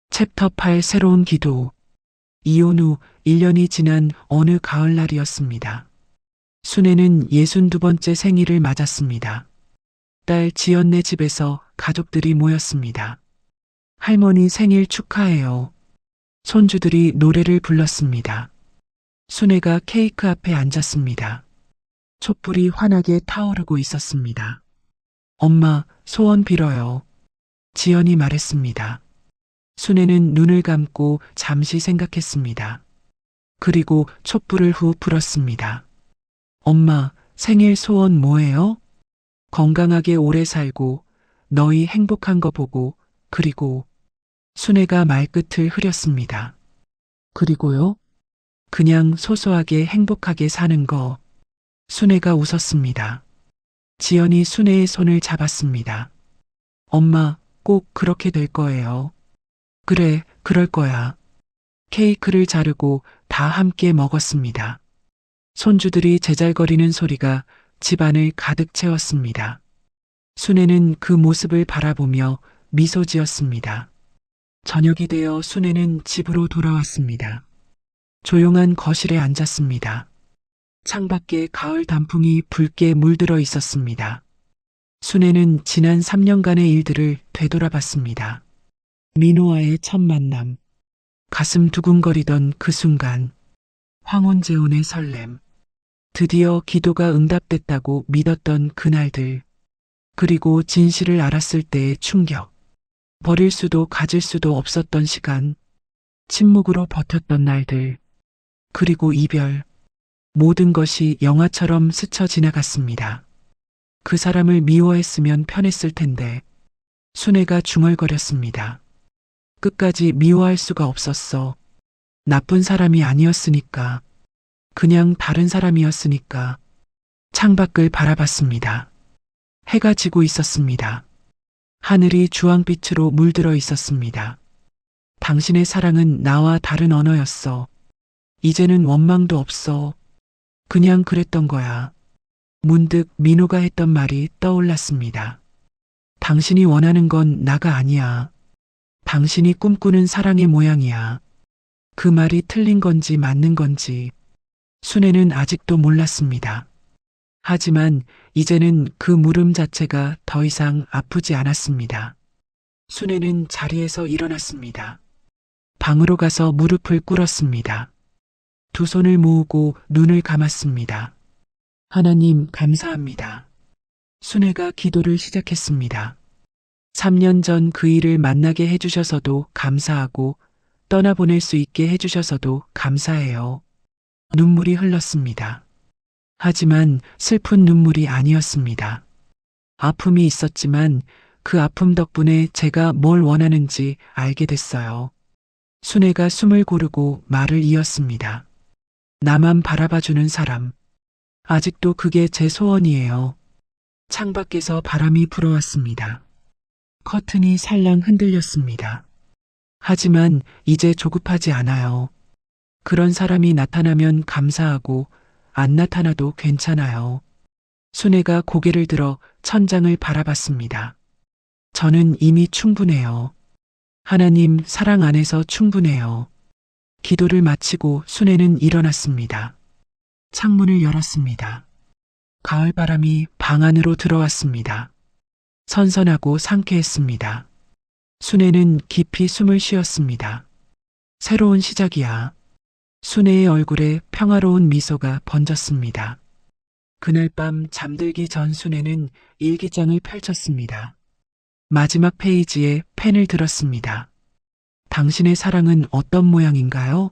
챕터 8 새로운 기도. 이혼 후 1년이 지난 어느 가을날이었습니다. 순애는 62번째 생일을 맞았습니다. 딸 지연네 집에서 가족들이 모였습니다. 할머니 생일 축하해요. 손주들이 노래를 불렀습니다. 순애가 케이크 앞에 앉았습니다. 촛불이 환하게 타오르고 있었습니다. 엄마, 소원 빌어요. 지연이 말했습니다. 순애는 눈을 감고 잠시 생각했습니다. 그리고 촛불을 후 불었습니다. 엄마, 생일 소원 뭐예요? 건강하게 오래 살고 너희 행복한 거 보고 그리고 순애가 말끝을 흐렸습니다. 그리고요? 그냥 소소하게 행복하게 사는 거. 순애가 웃었습니다. 지연이 순애의 손을 잡았습니다. 엄마, 꼭 그렇게 될 거예요. 그래, 그럴 거야. 케이크를 자르고 다 함께 먹었습니다. 손주들이 제잘거리는 소리가 집안을 가득 채웠습니다. 순애는 그 모습을 바라보며 미소 지었습니다. 저녁이 되어 순애는 집으로 돌아왔습니다. 조용한 거실에 앉았습니다. 창밖에 가을 단풍이 붉게 물들어 있었습니다. 순애는 지난 3년간의 일들을 되돌아봤습니다. 민호와의 첫 만남, 가슴 두근거리던 그 순간, 황혼재혼의 설렘, 드디어 기도가 응답됐다고 믿었던 그날들, 그리고 진실을 알았을 때의 충격, 버릴 수도 가질 수도 없었던 시간, 침묵으로 버텼던 날들, 그리고 이별, 모든 것이 영화처럼 스쳐 지나갔습니다. 그 사람을 미워했으면 편했을 텐데, 순애가 중얼거렸습니다. 끝까지 미워할 수가 없었어. 나쁜 사람이 아니었으니까. 그냥 다른 사람이었으니까. 창밖을 바라봤습니다. 해가 지고 있었습니다. 하늘이 주황빛으로 물들어 있었습니다. 당신의 사랑은 나와 다른 언어였어. 이제는 원망도 없어. 그냥 그랬던 거야. 문득 민호가 했던 말이 떠올랐습니다. 당신이 원하는 건 나가 아니야. 당신이 꿈꾸는 사랑의 모양이야. 그 말이 틀린 건지 맞는 건지 순애는 아직도 몰랐습니다. 하지만 이제는 그 물음 자체가 더 이상 아프지 않았습니다. 순애는 자리에서 일어났습니다. 방으로 가서 무릎을 꿇었습니다. 두 손을 모으고 눈을 감았습니다. 하나님 감사합니다. 순애가 기도를 시작했습니다. 3년 전 그 일을 만나게 해주셔서도 감사하고 떠나보낼 수 있게 해주셔서도 감사해요. 눈물이 흘렀습니다. 하지만 슬픈 눈물이 아니었습니다. 아픔이 있었지만 그 아픔 덕분에 제가 뭘 원하는지 알게 됐어요. 순애가 숨을 고르고 말을 이었습니다. 나만 바라봐주는 사람. 아직도 그게 제 소원이에요. 창밖에서 바람이 불어왔습니다. 커튼이 살랑 흔들렸습니다. 하지만 이제 조급하지 않아요. 그런 사람이 나타나면 감사하고 안 나타나도 괜찮아요. 순애가 고개를 들어 천장을 바라봤습니다. 저는 이미 충분해요. 하나님 사랑 안에서 충분해요. 기도를 마치고 순애는 일어났습니다. 창문을 열었습니다. 가을바람이 방 안으로 들어왔습니다. 선선하고 상쾌했습니다. 순애는 깊이 숨을 쉬었습니다. 새로운 시작이야. 순애의 얼굴에 평화로운 미소가 번졌습니다. 그날 밤 잠들기 전 순애는 일기장을 펼쳤습니다. 마지막 페이지에 펜을 들었습니다. 당신의 사랑은 어떤 모양인가요?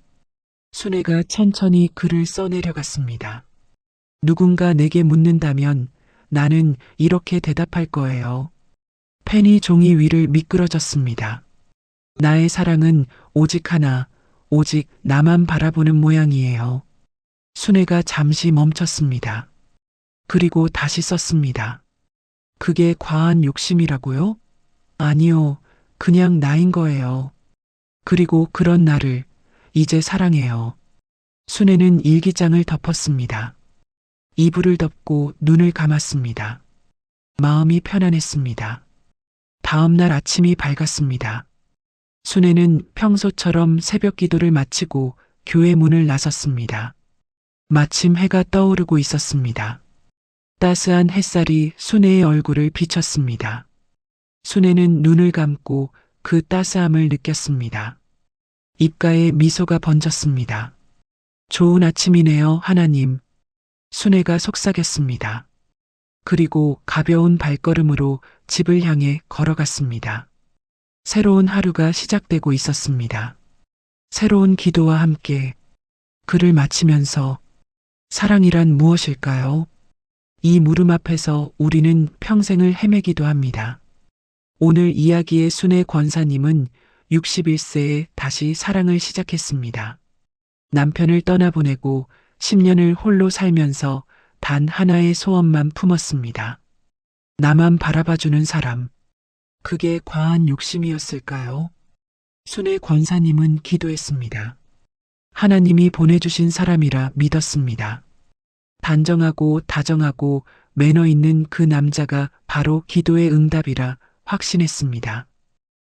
순애가 천천히 글을 써내려갔습니다. 누군가 내게 묻는다면 나는 이렇게 대답할 거예요. 펜이 종이 위를 미끄러졌습니다. 나의 사랑은 오직 하나, 오직 나만 바라보는 모양이에요. 순애가 잠시 멈췄습니다. 그리고 다시 썼습니다. 그게 과한 욕심이라고요? 아니요, 그냥 나인 거예요. 그리고 그런 나를 이제 사랑해요. 순애는 일기장을 덮었습니다. 이불을 덮고 눈을 감았습니다. 마음이 편안했습니다. 다음 날 아침이 밝았습니다. 순애는 평소처럼 새벽 기도를 마치고 교회 문을 나섰습니다. 마침 해가 떠오르고 있었습니다. 따스한 햇살이 순애의 얼굴을 비쳤습니다. 순애는 눈을 감고 그 따스함을 느꼈습니다. 입가에 미소가 번졌습니다. 좋은 아침이네요, 하나님. 순애가 속삭였습니다. 그리고 가벼운 발걸음으로 집을 향해 걸어갔습니다. 새로운 하루가 시작되고 있었습니다. 새로운 기도와 함께 글을 마치면서 사랑이란 무엇일까요? 이 물음 앞에서 우리는 평생을 헤매기도 합니다. 오늘 이야기의 순의 권사님은 61세에 다시 사랑을 시작했습니다. 남편을 떠나보내고 10년을 홀로 살면서 단 하나의 소원만 품었습니다. 나만 바라봐주는 사람. 그게 과한 욕심이었을까요? 순의 권사님은 기도했습니다. 하나님이 보내주신 사람이라 믿었습니다. 단정하고 다정하고 매너 있는 그 남자가 바로 기도의 응답이라 확신했습니다.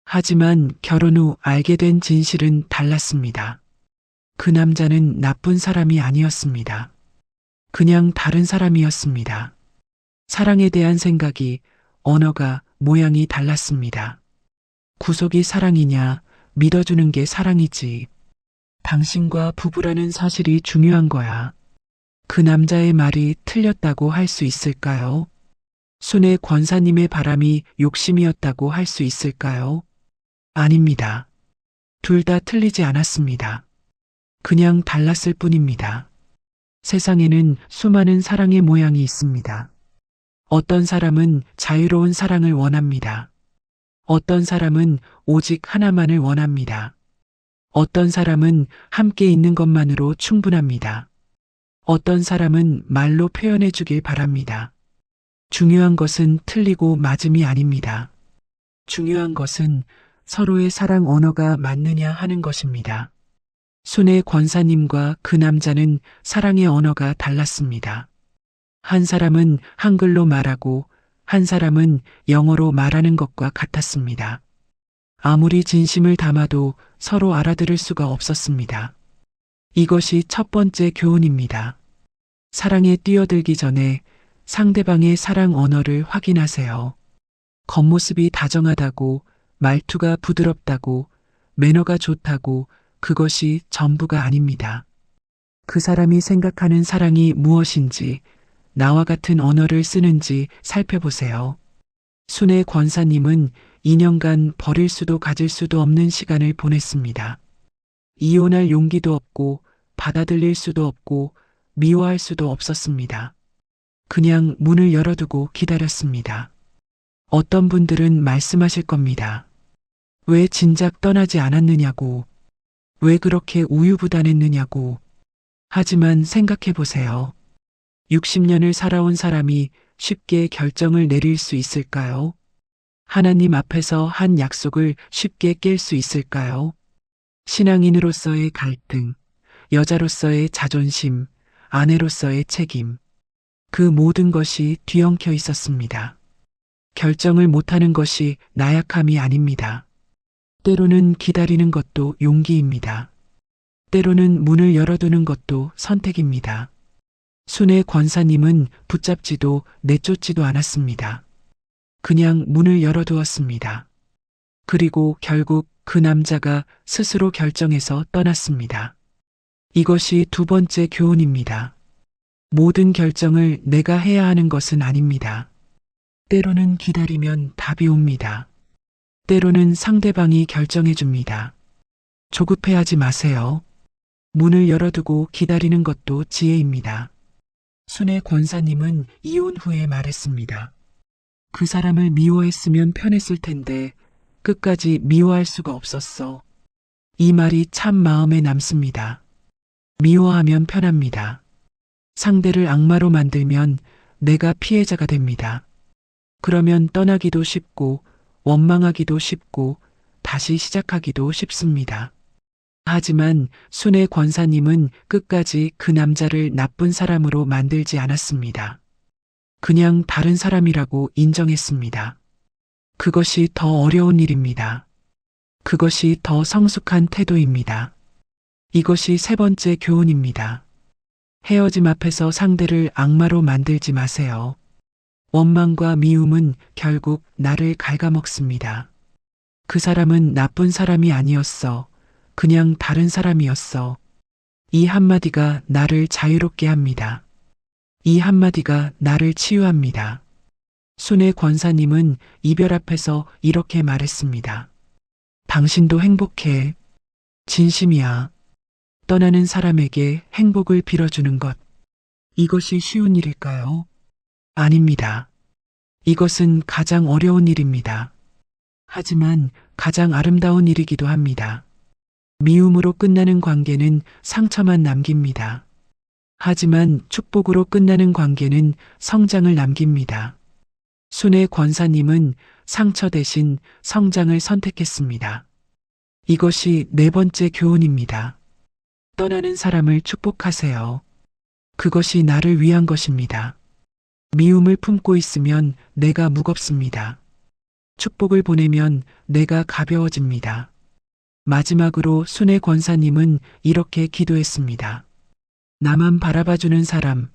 하지만 결혼 후 알게 된 진실은 달랐습니다. 그 남자는 나쁜 사람이 아니었습니다. 그냥 다른 사람이었습니다. 사랑에 대한 생각이, 언어가, 모양이 달랐습니다. 구속이 사랑이냐, 믿어주는 게 사랑이지. 당신과 부부라는 사실이 중요한 거야. 그 남자의 말이 틀렸다고 할 수 있을까요? 순의 권사님의 바람이 욕심이었다고 할 수 있을까요? 아닙니다. 둘 다 틀리지 않았습니다. 그냥 달랐을 뿐입니다. 세상에는 수많은 사랑의 모양이 있습니다. 어떤 사람은 자유로운 사랑을 원합니다. 어떤 사람은 오직 하나만을 원합니다. 어떤 사람은 함께 있는 것만으로 충분합니다. 어떤 사람은 말로 표현해 주길 바랍니다. 중요한 것은 틀리고 맞음이 아닙니다. 중요한 것은 서로의 사랑 언어가 맞느냐 하는 것입니다. 순의 권사님과 그 남자는 사랑의 언어가 달랐습니다. 한 사람은 한글로 말하고 한 사람은 영어로 말하는 것과 같았습니다. 아무리 진심을 담아도 서로 알아들을 수가 없었습니다. 이것이 첫 번째 교훈입니다. 사랑에 뛰어들기 전에 상대방의 사랑 언어를 확인하세요. 겉모습이 다정하다고, 말투가 부드럽다고, 매너가 좋다고 그것이 전부가 아닙니다. 그 사람이 생각하는 사랑이 무엇인지, 나와 같은 언어를 쓰는지 살펴보세요. 순의 권사님은 2년간 버릴 수도 가질 수도 없는 시간을 보냈습니다. 이혼할 용기도 없고, 받아들일 수도 없고, 미워할 수도 없었습니다. 그냥 문을 열어두고 기다렸습니다. 어떤 분들은 말씀하실 겁니다. 왜 진작 떠나지 않았느냐고, 왜 그렇게 우유부단했느냐고. 하지만 생각해 보세요. 60년을 살아온 사람이 쉽게 결정을 내릴 수 있을까요? 하나님 앞에서 한 약속을 쉽게 깰 수 있을까요? 신앙인으로서의 갈등, 여자로서의 자존심, 아내로서의 책임, 그 모든 것이 뒤엉켜 있었습니다. 결정을 못하는 것이 나약함이 아닙니다. 때로는 기다리는 것도 용기입니다. 때로는 문을 열어두는 것도 선택입니다. 순의 권사님은 붙잡지도 내쫓지도 않았습니다. 그냥 문을 열어두었습니다. 그리고 결국 그 남자가 스스로 결정해서 떠났습니다. 이것이 두 번째 교훈입니다. 모든 결정을 내가 해야 하는 것은 아닙니다. 때로는 기다리면 답이 옵니다. 때로는 상대방이 결정해 줍니다. 조급해하지 마세요. 문을 열어두고 기다리는 것도 지혜입니다. 순의 권사님은 이혼 후에 말했습니다. 그 사람을 미워했으면 편했을 텐데 끝까지 미워할 수가 없었어. 이 말이 참 마음에 남습니다. 미워하면 편합니다. 상대를 악마로 만들면 내가 피해자가 됩니다. 그러면 떠나기도 쉽고 원망하기도 쉽고 다시 시작하기도 쉽습니다. 하지만 순의 권사님은 끝까지 그 남자를 나쁜 사람으로 만들지 않았습니다. 그냥 다른 사람이라고 인정했습니다. 그것이 더 어려운 일입니다. 그것이 더 성숙한 태도입니다. 이것이 세 번째 교훈입니다. 헤어짐 앞에서 상대를 악마로 만들지 마세요. 원망과 미움은 결국 나를 갉아먹습니다. 그 사람은 나쁜 사람이 아니었어. 그냥 다른 사람이었어. 이 한마디가 나를 자유롭게 합니다. 이 한마디가 나를 치유합니다. 순의 권사님은 이별 앞에서 이렇게 말했습니다. 당신도 행복해. 진심이야. 떠나는 사람에게 행복을 빌어주는 것. 이것이 쉬운 일일까요? 아닙니다. 이것은 가장 어려운 일입니다. 하지만 가장 아름다운 일이기도 합니다. 미움으로 끝나는 관계는 상처만 남깁니다. 하지만 축복으로 끝나는 관계는 성장을 남깁니다. 순의 권사님은 상처 대신 성장을 선택했습니다. 이것이 네 번째 교훈입니다. 떠나는 사람을 축복하세요. 그것이 나를 위한 것입니다. 미움을 품고 있으면 내가 무겁습니다. 축복을 보내면 내가 가벼워집니다. 마지막으로 순의 권사님은 이렇게 기도했습니다. 나만 바라봐주는 사람,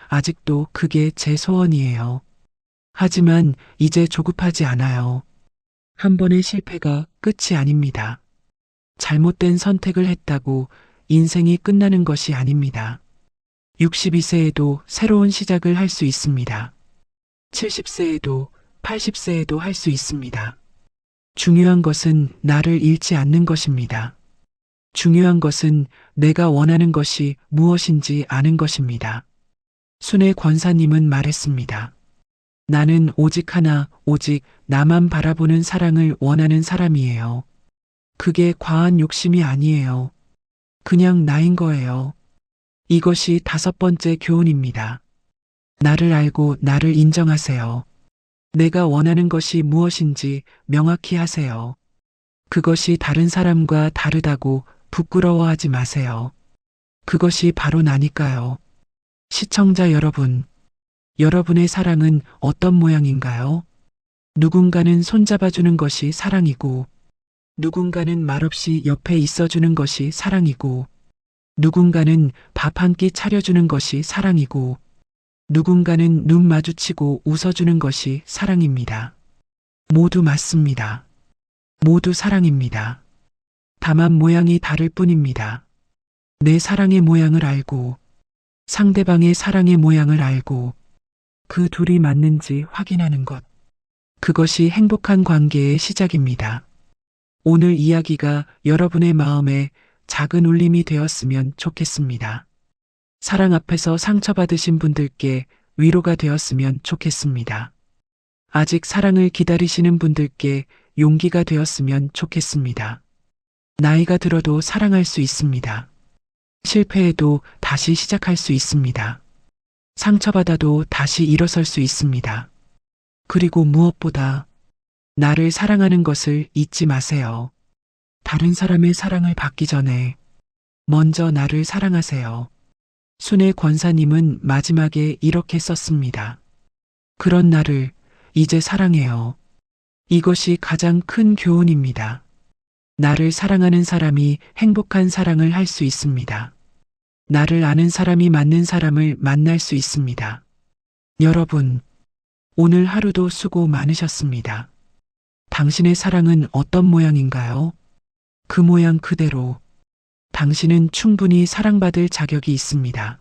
아직도 그게 제 소원이에요. 하지만 이제 조급하지 않아요. 한 번의 실패가 끝이 아닙니다. 잘못된 선택을 했다고 인생이 끝나는 것이 아닙니다. 62세에도 새로운 시작을 할 수 있습니다. 70세에도 80세에도 할 수 있습니다. 중요한 것은 나를 잃지 않는 것입니다. 중요한 것은 내가 원하는 것이 무엇인지 아는 것입니다. 순의 권사님은 말했습니다. 나는 오직 하나, 오직 나만 바라보는 사랑을 원하는 사람이에요. 그게 과한 욕심이 아니에요. 그냥 나인 거예요. 이것이 다섯 번째 교훈입니다. 나를 알고 나를 인정하세요. 내가 원하는 것이 무엇인지 명확히 하세요. 그것이 다른 사람과 다르다고 부끄러워하지 마세요. 그것이 바로 나니까요. 시청자 여러분, 여러분의 사랑은 어떤 모양인가요? 누군가는 손잡아주는 것이 사랑이고, 누군가는 말없이 옆에 있어주는 것이 사랑이고, 누군가는 밥 한 끼 차려주는 것이 사랑이고, 누군가는 눈 마주치고 웃어주는 것이 사랑입니다. 모두 맞습니다. 모두 사랑입니다. 다만 모양이 다를 뿐입니다. 내 사랑의 모양을 알고, 상대방의 사랑의 모양을 알고, 그 둘이 맞는지 확인하는 것. 그것이 행복한 관계의 시작입니다. 오늘 이야기가 여러분의 마음에 작은 울림이 되었으면 좋겠습니다. 사랑 앞에서 상처받으신 분들께 위로가 되었으면 좋겠습니다. 아직 사랑을 기다리시는 분들께 용기가 되었으면 좋겠습니다. 나이가 들어도 사랑할 수 있습니다. 실패해도 다시 시작할 수 있습니다. 상처받아도 다시 일어설 수 있습니다. 그리고 무엇보다 나를 사랑하는 것을 잊지 마세요. 다른 사람의 사랑을 받기 전에 먼저 나를 사랑하세요. 순의 권사님은 마지막에 이렇게 썼습니다. 그런 나를 이제 사랑해요. 이것이 가장 큰 교훈입니다. 나를 사랑하는 사람이 행복한 사랑을 할 수 있습니다. 나를 아는 사람이 맞는 사람을 만날 수 있습니다. 여러분, 오늘 하루도 수고 많으셨습니다. 당신의 사랑은 어떤 모양인가요? 그 모양 그대로 당신은 충분히 사랑받을 자격이 있습니다.